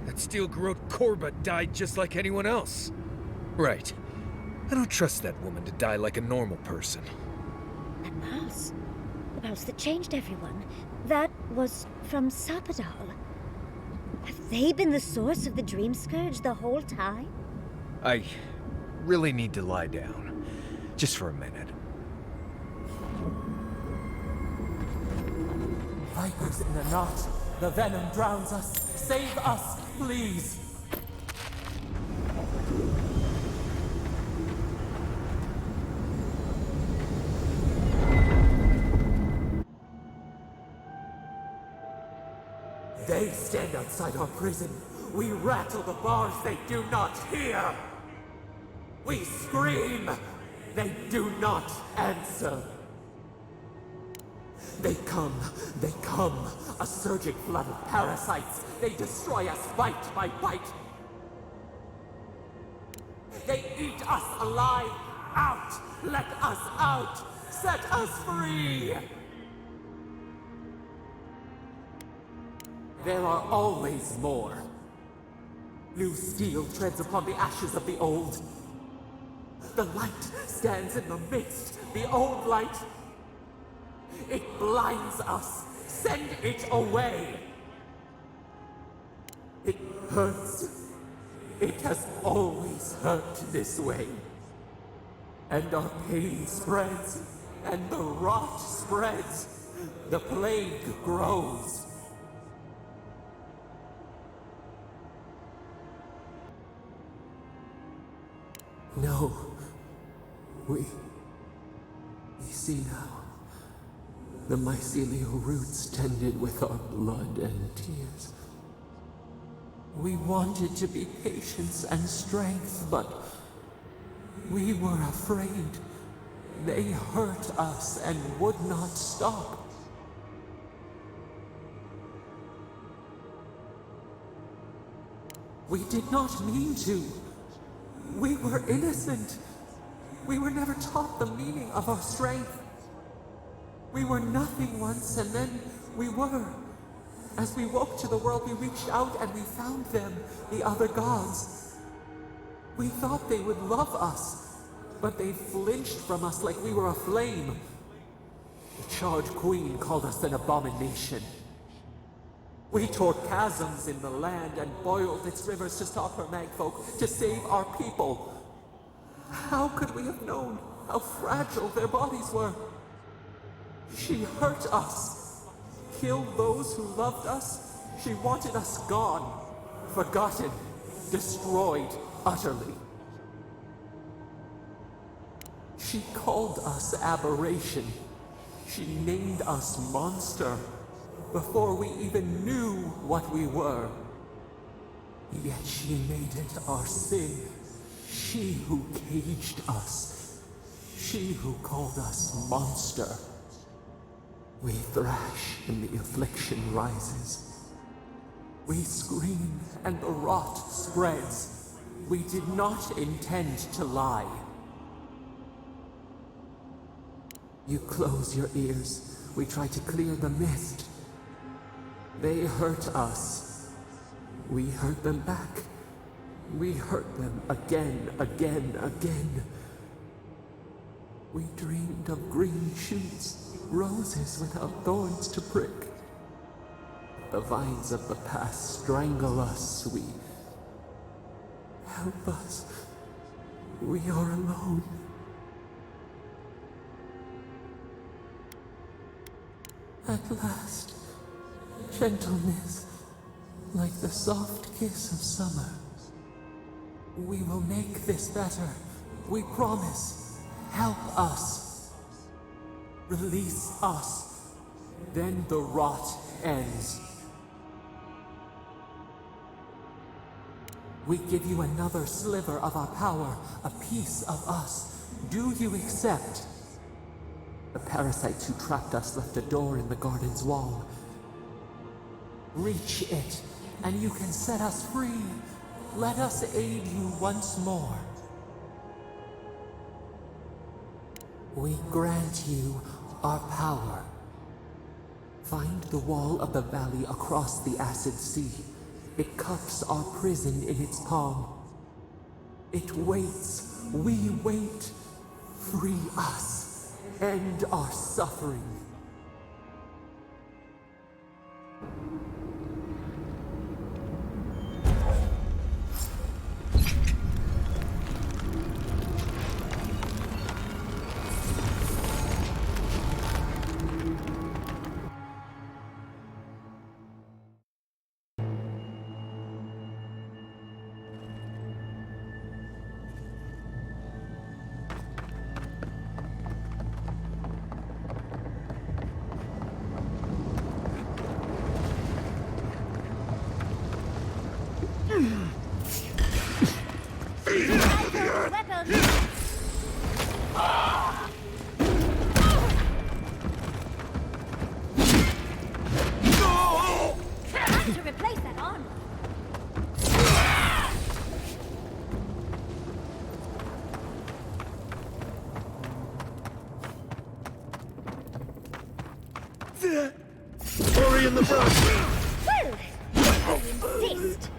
That steel-garrote Korba died just like anyone else. Right. I don't trust that woman to die like a normal person. That mouse. The mouse that changed everyone. That was from Sapadal. Have they been the source of the Dream Scourge the whole time? I really need to lie down. Just for a minute. Vipers in a knot. The venom drowns us. Save us, please! They stand outside our prison. We rattle the bars, they do not hear. We scream, they do not answer. They come, a surging flood of parasites. They destroy us bite by bite. They eat us alive. Out! Let us out! Set us free! There are always more. New steel treads upon the ashes of the old. The light stands in the midst, the old light. It blinds us. Send it away. It hurts. It has always hurt this way. And our pain spreads, and the rot spreads. The plague grows. No. We see now. The mycelial roots tended with our blood and tears. We wanted to be patience and strength, but we were afraid. They hurt us and would not stop. We did not mean to. We were innocent. We were never taught the meaning of our strength. We were nothing once, and then we were. As we woke to the world, we reached out and we found them, the other gods. We thought they would love us, but they flinched from us like we were a flame. The charred queen called us an abomination. We tore chasms in the land and boiled its rivers to stop her magfolk, to save our people. How could we have known how fragile their bodies were? She hurt us, killed those who loved us. She wanted us gone, forgotten, destroyed utterly. She called us aberration. She named us monster before we even knew what we were. Yet she made it our sin. She who caged us. She who called us monster. We thrash and the affliction rises. We scream and the rot spreads. We did not intend to lie. You close your ears. We try to clear the mist. They hurt us. We hurt them back. We hurt them again, again, again. We dreamed of green shoots, roses without thorns to prick. The vines of the past strangle us. We... Help us. We are alone. At last, gentleness, like the soft kiss of summer. We will make this better. We promise. Help us. Release us. Then the rot ends. We give you another sliver of our power, a piece of us. Do you accept? The parasites who trapped us left a door in the garden's wall. Reach it, and you can set us free. Let us aid you once more. We grant you our power. Find the wall of the valley across the acid sea. It cups our prison in its palm. It waits. We wait. Free us. End our suffering. To replace that armor. Hurry in the brush! Well, I insist.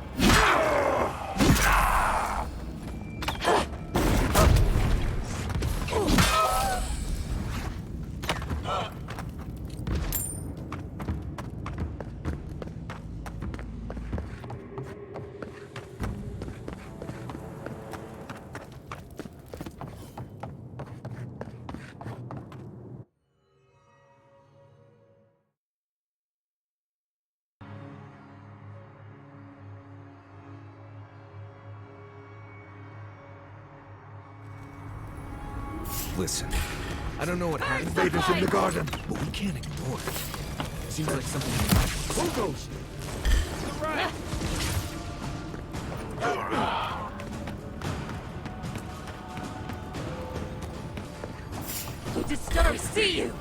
Listen, I don't know what happened. Invaders in the garden! But we can't ignore it. Seems like something... Who goes? Right. Disturb, see you!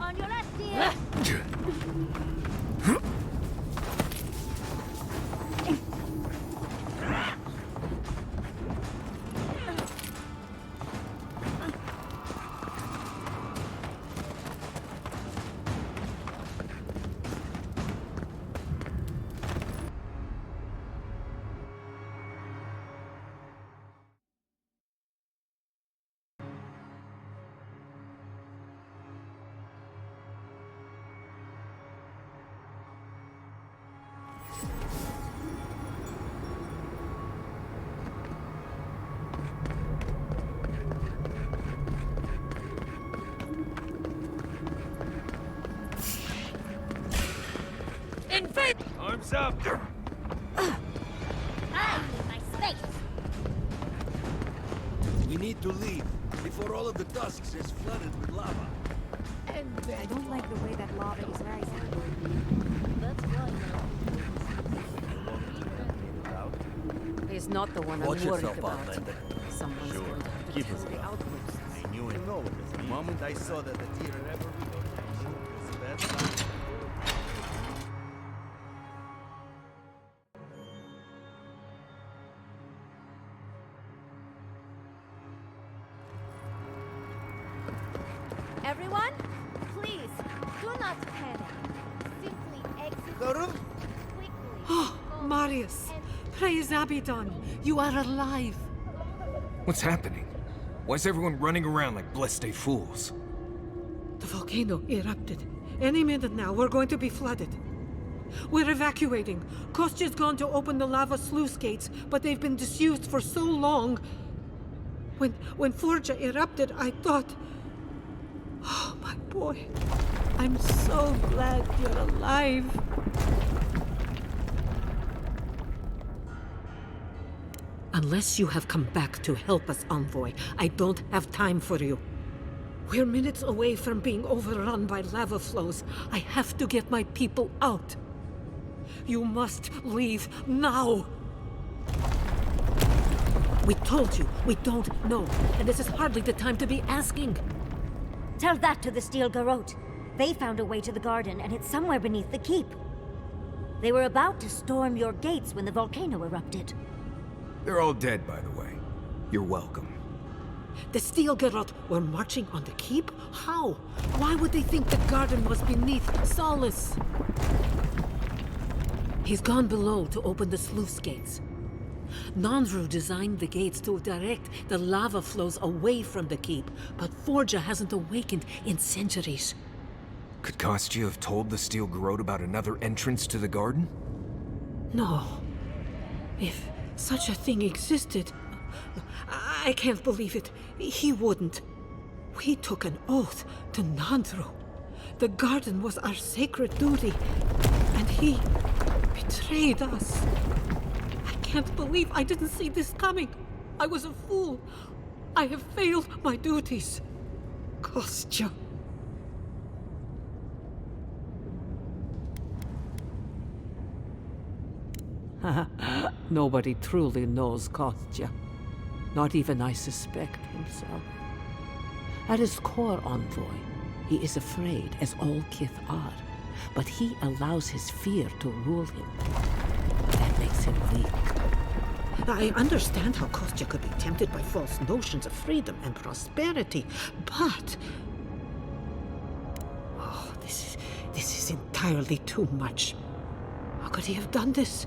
On your left, dear. Invade! Arms up! I need my space. We need to leave before all of the tusks is flooded with lava. I don't like the way that lava is rising. That's why He's not the one Watch I'm worried yourself, about. Outlander. Someone's Sure. going to have to Keep test it the up. outposts. I knew it. The moment I saw that the deer ever was the best time. Everyone, please, do not panic. Simply exit quickly. Oh, Marius! Praise Abaddon! You are alive! What's happening? Why is everyone running around like blessed fools? The volcano erupted. Any minute now, we're going to be flooded. We're evacuating. Kostya's gone to open the lava sluice gates, but they've been disused for so long. When Forja erupted, I thought... Oh, my boy. I'm so glad you're alive. Unless you have come back to help us, Envoy, I don't have time for you. We're minutes away from being overrun by lava flows. I have to get my people out. You must leave now. We told you, we don't know, and this is hardly the time to be asking. Tell that to the Steel Garrote. They found a way to the garden, and it's somewhere beneath the keep. They were about to storm your gates when the volcano erupted. They're all dead, by the way. You're welcome. The Steel Garrote were marching on the keep? How? Why would they think the garden was beneath Solace? He's gone below to open the sluice gates. Nandru designed the gates to direct the lava flows away from the keep, but Forja hasn't awakened in centuries. Could Kostya have told the Steel Garrote about another entrance to the garden? No. If such a thing existed, I can't believe it. He wouldn't. We took an oath to Nandru. The garden was our sacred duty, and he betrayed us. I can't believe I didn't see this coming. I was a fool. I have failed my duties. Kostya. Nobody truly knows Kostya. Not even I suspect himself. At his core, Envoy, he is afraid, as all Kith are. But he allows his fear to rule him. That makes him weak. I understand how Kostya could be tempted by false notions of freedom and prosperity, but... Oh, this is entirely too much. How could he have done this?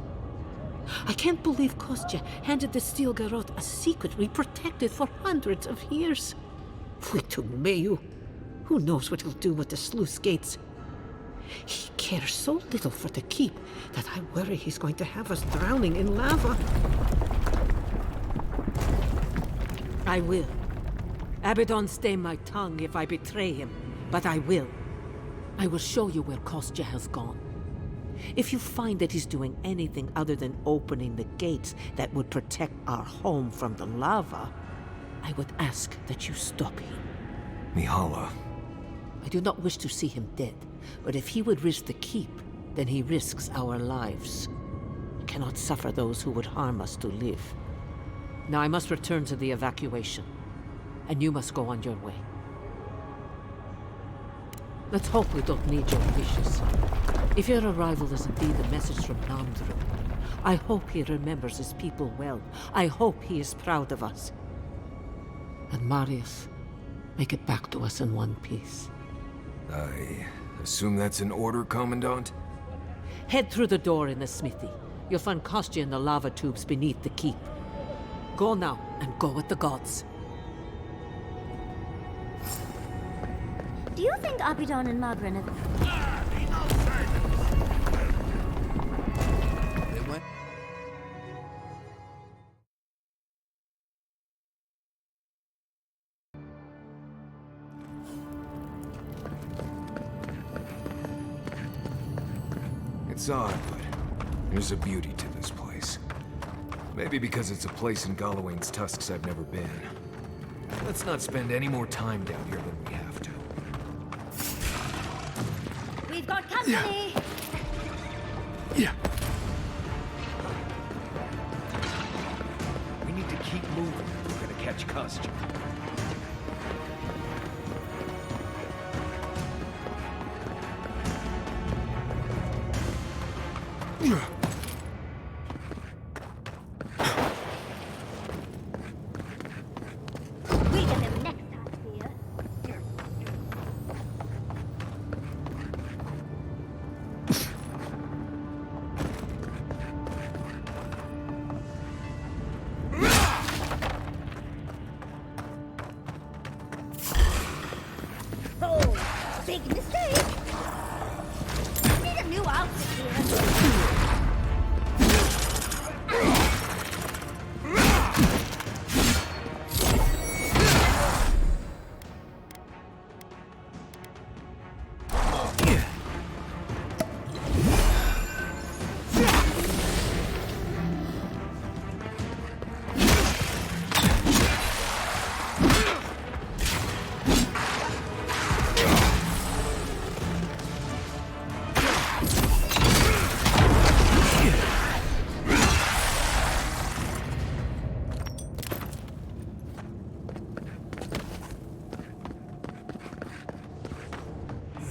I can't believe Kostya handed the Steel Garrote a secret we protected for hundreds of years. Fuitumeyu. Who knows what he'll do with the sluice gates? He cares so little for the keep that I worry he's going to have us drowning in lava. I will. Abaddon stay my tongue if I betray him, but I will. I will show you where Kostya has gone. If you find that he's doing anything other than opening the gates that would protect our home from the lava, I would ask that you stop him. Mihala. I do not wish to see him dead, but if he would risk the keep, then he risks our lives. I cannot suffer those who would harm us to live. Now I must return to the evacuation, and you must go on your way. Let's hope we don't need your wishes. If your arrival is indeed a message from Nandru, I hope he remembers his people well. I hope he is proud of us. And Marius, make it back to us in one piece. I assume that's an order, Commandant? Head through the door in the smithy. You'll find Kostya in the lava tubes beneath the keep. Go now, and go with the gods. Do you think Abaddon and Magrin have... They went... It's odd, but there's a beauty to this place. Maybe because it's a place in Galawain's tusks I've never been. Let's not spend any more time down here than we have to. We've got company! Yeah. We need to keep moving if we're gonna catch Kostya. We'll get them next time, dear. Oh, big mistake! Need a new outfit here.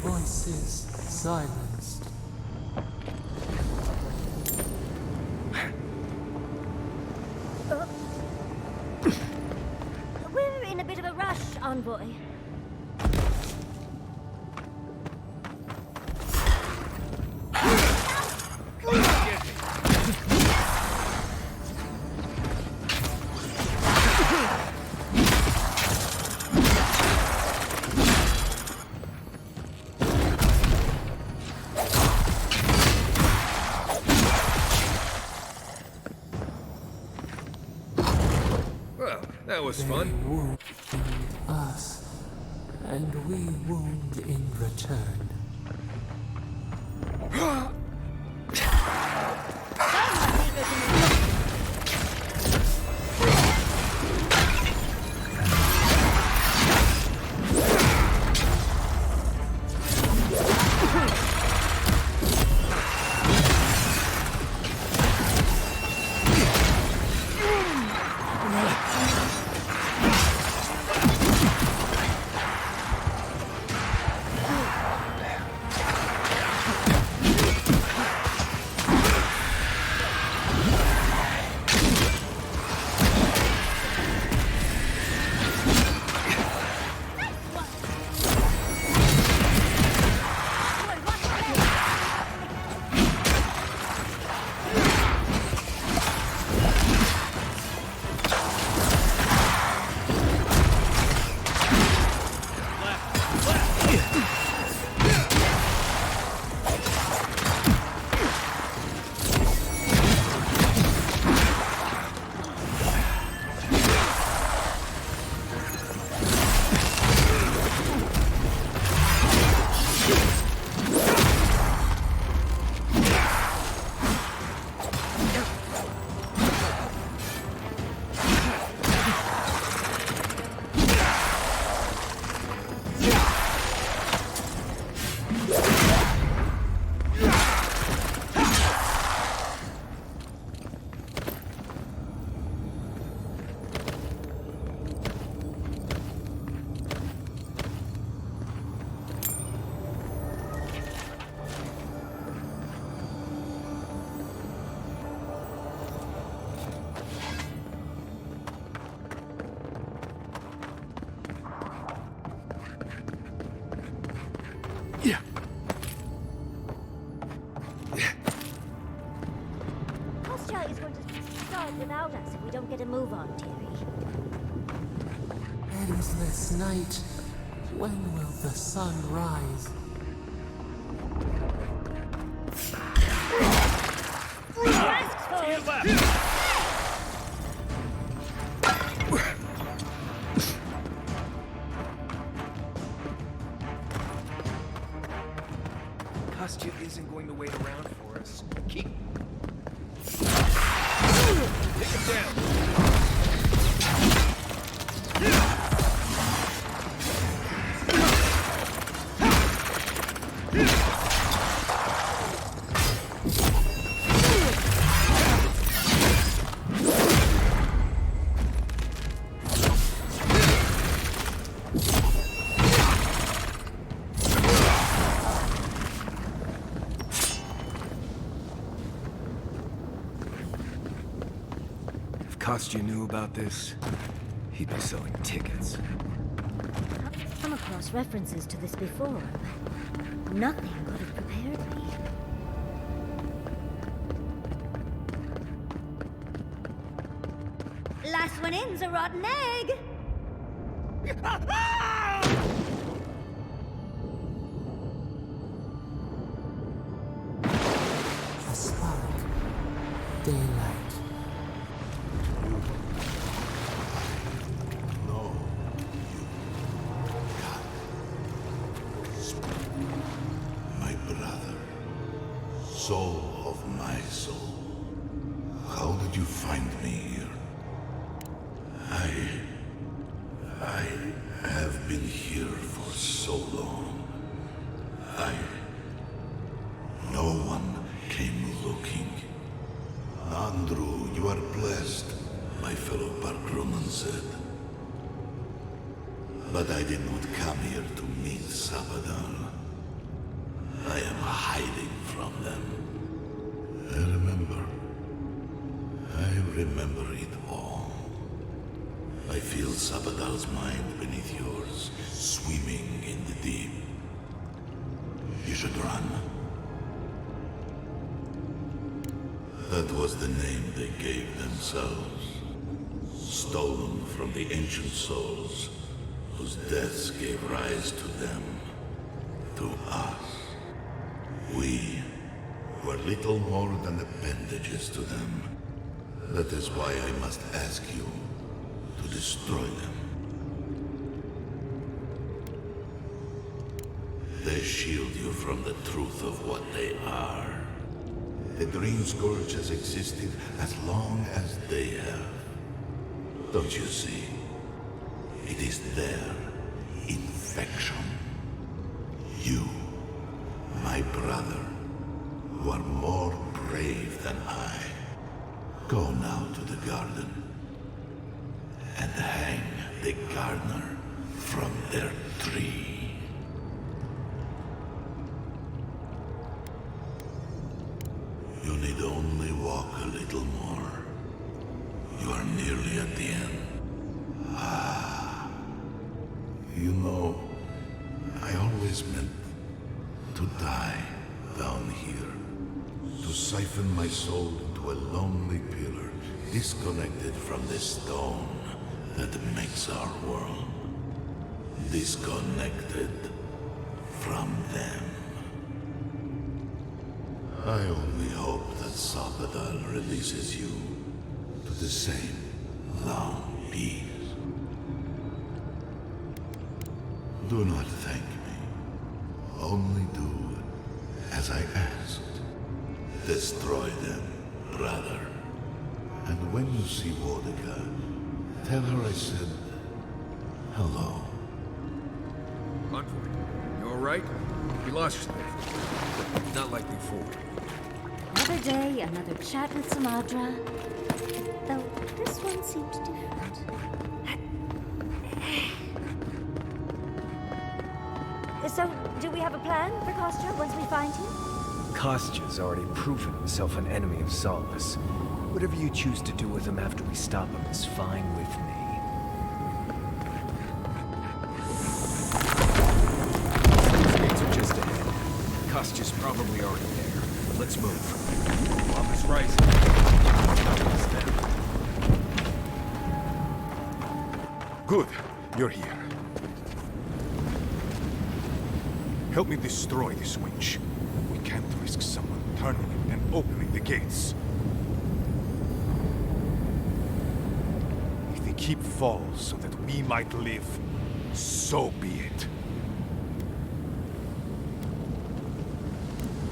Voices silenced. envoy. Well, that was fun. They wound us, and we wound in return. Kostya is going to start without us if we don't get a move on, Terry. Endless night. When will the sun rise? Kostya isn't going to wait around for us. Keep... Take him down! Kostya knew about this, he'd be selling tickets. I've come across references to this before, but nothing could have prepared me. Last one in's a rotten egg! A spark. Daylight. My brother, soul of my soul, how did you find me here? I have been here for so long. No one came looking. Andrew, you are blessed, my fellow Parkroman said. But I did not come here to meet Sabadal. I am hiding from them. I remember it all. I feel feel Sabadal's mind beneath yours, swimming in the deep. You should run. That was the name they gave themselves. Stolen from the ancient souls, whose deaths gave rise to them, to us. We were little more than appendages to them. That is why I must ask you to destroy them. They shield you from the truth of what they are. The Dream Scourge has existed as long as they have. Don't you see? It is their infection. You, my brother, who are more brave than I, go now to the garden and hang the gardener from their tree. You need only walk a little more. You are nearly at the end. Ah. You know, I always meant to die down here. To siphon my soul into a lonely pillar, disconnected from the stone that makes our world. Disconnected from them. I only hope that Sabadal releases you to the same long peace. Do not thank me. Only do as I asked. Destroy them, brother. And when you see Wodika, tell her I said hello. Envoy, you alright? We lost you there. Not like before. Another day, another chat with Samadra. Though this one seemed different. So, do we have a plan for Kostya once we find him? Kostya's already proven himself an enemy of Solace. Whatever you choose to do with him after we stop him is fine with me. These gates are just ahead. Kostya's probably already there. Let's move. Love is rising. Good, you're here. Help me destroy this winch. We can't risk someone turning it and opening the gates. If the keep falls so that we might live, so be it.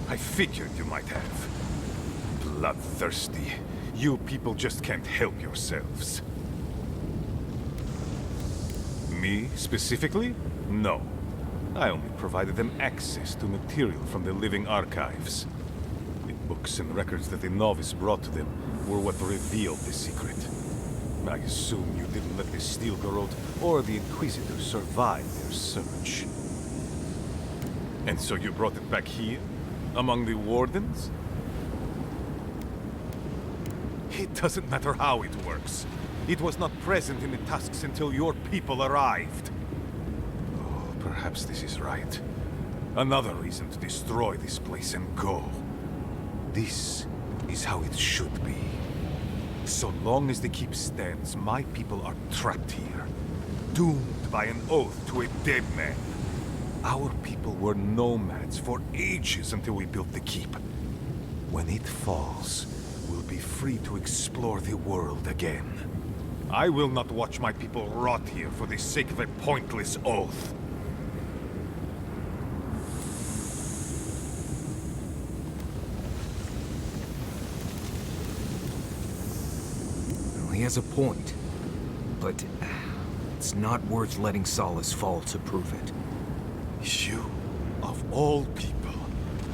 I figured you might have. Bloodthirsty. You people just can't help yourselves. Me, specifically? No. I only provided them access to material from the living archives. The books and records that the novice brought to them were what revealed the secret. I assume you didn't let the Steel Garrote or the Inquisitor survive their search. And so you brought it back here? Among the Wardens? It doesn't matter how it works. It was not present in the tusks until your people arrived. Perhaps this is right. Another reason to destroy this place and go. This is how it should be. So long as the keep stands, my people are trapped here. Doomed by an oath to a dead man. Our people were nomads for ages until we built the keep. When it falls, we'll be free to explore the world again. I will not watch my people rot here for the sake of a pointless oath. He has a point, but it's not worth letting Solace fall to prove it. You, of all people,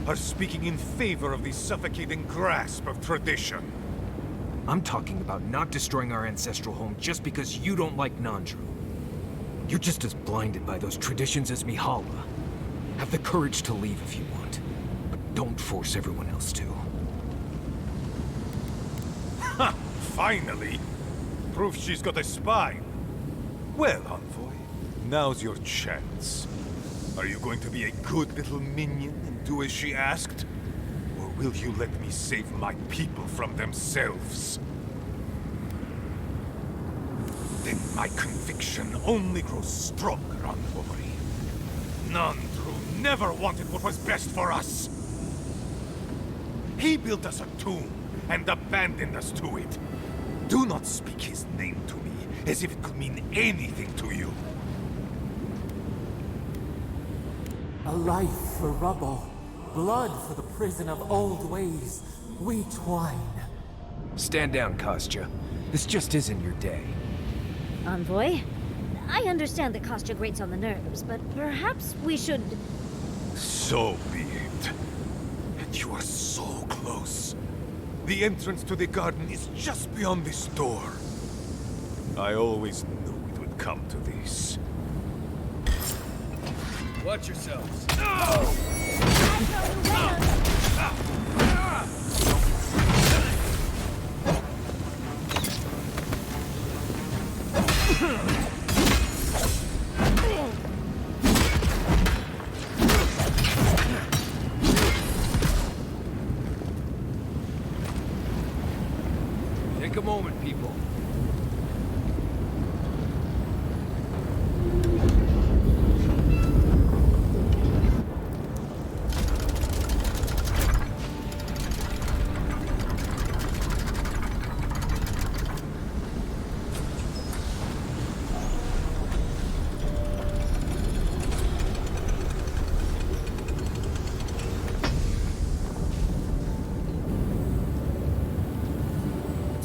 are speaking in favor of the suffocating grasp of tradition. I'm talking about not destroying our ancestral home just because you don't like Nandru. You're just as blinded by those traditions as Mihala. Have the courage to leave if you want, but don't force everyone else to. Ha! Finally! Proof she's got a spine. Well, Envoy, now's your chance. Are you going to be a good little minion and do as she asked? Or will you let me save my people from themselves? Then my conviction only grows stronger, Envoy. Nandru never wanted what was best for us. He built us a tomb and abandoned us to it. Do not speak his name to me as if it could mean anything to you. A life for rubble, blood for the prison of old ways. We twine. Stand down, Kostya. This just isn't your day. Envoy, I understand that Kostya grates on the nerves, but perhaps we should... So be it. And you are so close. The entrance to the garden is just beyond this door. I always knew it would come to this. Watch yourselves. Take a moment, people.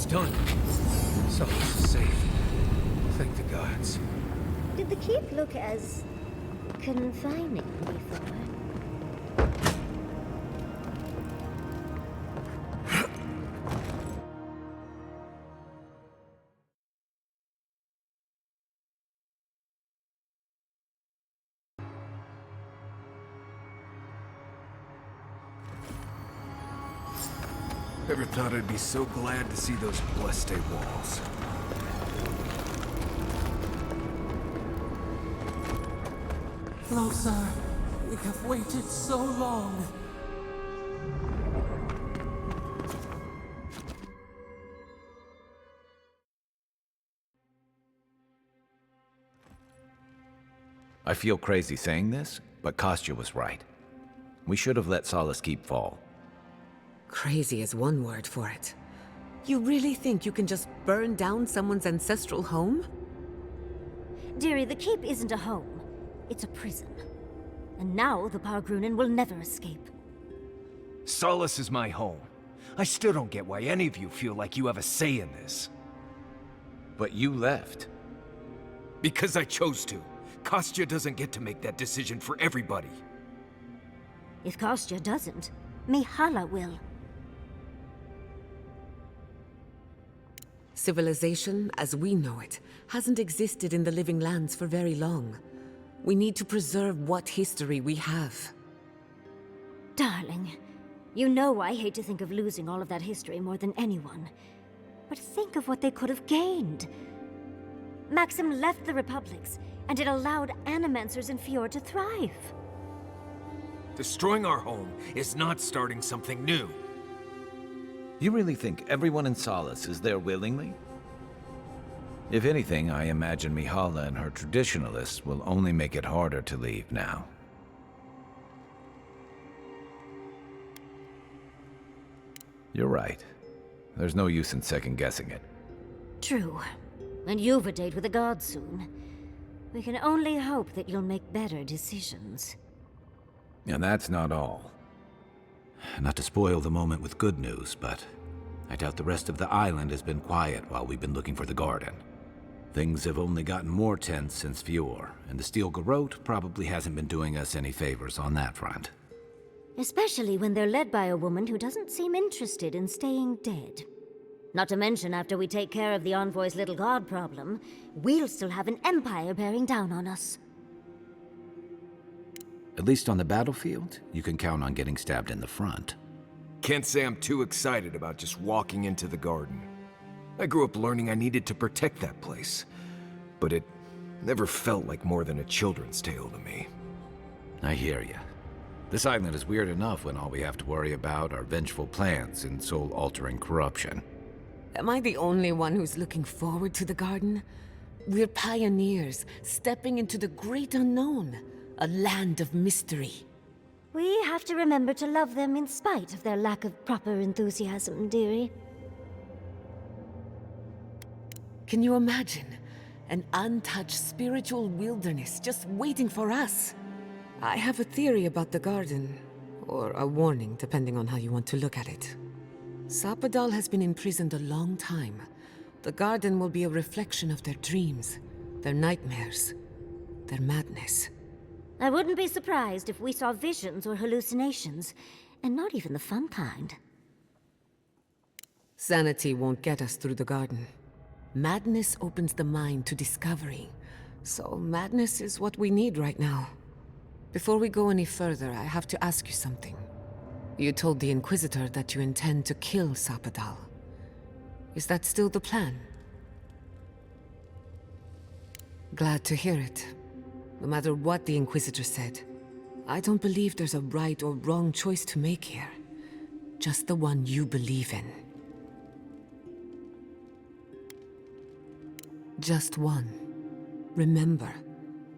Done. Solace is safe. Thank the gods. Did the keep look as confining before? Never thought I'd be so glad to see those blessed walls. Closer. We have waited so long. I feel crazy saying this, but Kostya was right. We should have let Solace Keep fall. Crazy is one word for it. You really think you can just burn down someone's ancestral home? Dearie, the keep isn't a home. It's a prison. And now the Pargrunen will never escape. Solace is my home. I still don't get why any of you feel like you have a say in this. But you left. Because I chose to. Kostya doesn't get to make that decision for everybody. If Kostya doesn't, Mihala will. Civilization, as we know it, hasn't existed in the Living Lands for very long. We need to preserve what history we have. Darling, you know I hate to think of losing all of that history more than anyone. But think of what they could have gained. Maxim left the Republics, and it allowed Animancers in Fjord to thrive. Destroying our home is not starting something new. You really think everyone in Solace is there willingly? If anything, I imagine Mihala and her traditionalists will only make it harder to leave now. You're right. There's no use in second-guessing it. True. And you've a date with the gods soon. We can only hope that you'll make better decisions. And that's not all. Not to spoil the moment with good news, but I doubt the rest of the island has been quiet while we've been looking for the garden. Things have only gotten more tense since Fjord, and the Steel Garrote probably hasn't been doing us any favors on that front. Especially when they're led by a woman who doesn't seem interested in staying dead. Not to mention, after we take care of the Envoy's little god problem, we'll still have an empire bearing down on us. At least on the battlefield, you can count on getting stabbed in the front. Can't say I'm too excited about just walking into the garden. I grew up learning I needed to protect that place. But it Never felt like more than a children's tale to me. I hear you. This island is weird enough when all we have to worry about are vengeful plans and soul-altering corruption. Am I the only one who's looking forward to the garden? We're pioneers, stepping into the great unknown, a land of mystery. We have to remember to love them in spite of their lack of proper enthusiasm, dearie. Can you imagine? An untouched spiritual wilderness just waiting for us. I have a theory about the garden, or a warning, depending on how you want to look at it. Sapadal has been imprisoned a long time. The garden will be a reflection of their dreams, their nightmares, their madness. I wouldn't be surprised if we saw visions or hallucinations, and not even the fun kind. Sanity won't get us through the garden. Madness opens the mind to discovery, so madness is what we need right now. Before we go any further, I have to ask you something. You told the Inquisitor that you intend to kill Sapadal. Is that still the plan? Glad to hear it. No matter what the Inquisitor said, I don't believe there's a right or wrong choice to make here. Just the one you believe in. Just one. Remember,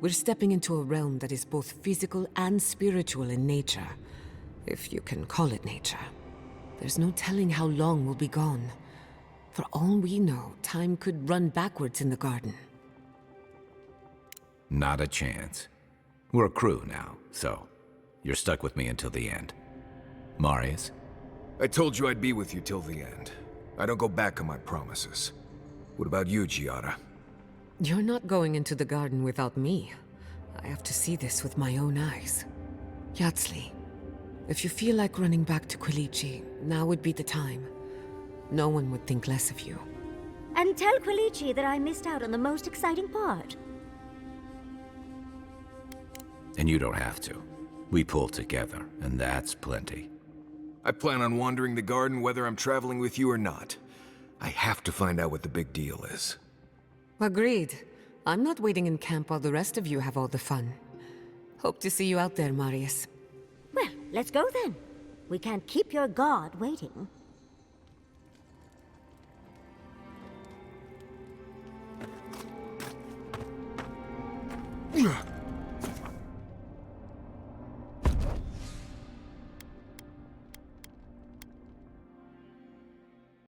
we're stepping into a realm that is both physical and spiritual in nature. If you can call it nature. There's no telling how long we'll be gone. For all we know, time could run backwards in the garden. Not a chance. We're a crew now, so you're stuck with me until the end. Marius? I told you I'd be with you till the end. I don't go back on my promises. What about you, Giada? You're not going into the garden without me. I have to see this with my own eyes. Yatsli, if you feel like running back to Quilici, now would be the time. No one would think less of you. And tell Quilici that I missed out on the most exciting part. And you don't have to. We pull together, and that's plenty. I plan on wandering the garden whether I'm traveling with you or not. I have to find out what the big deal is. Agreed. I'm not waiting in camp while the rest of you have all the fun. Hope to see you out there, Marius. Well, let's go then. We can't keep your god waiting.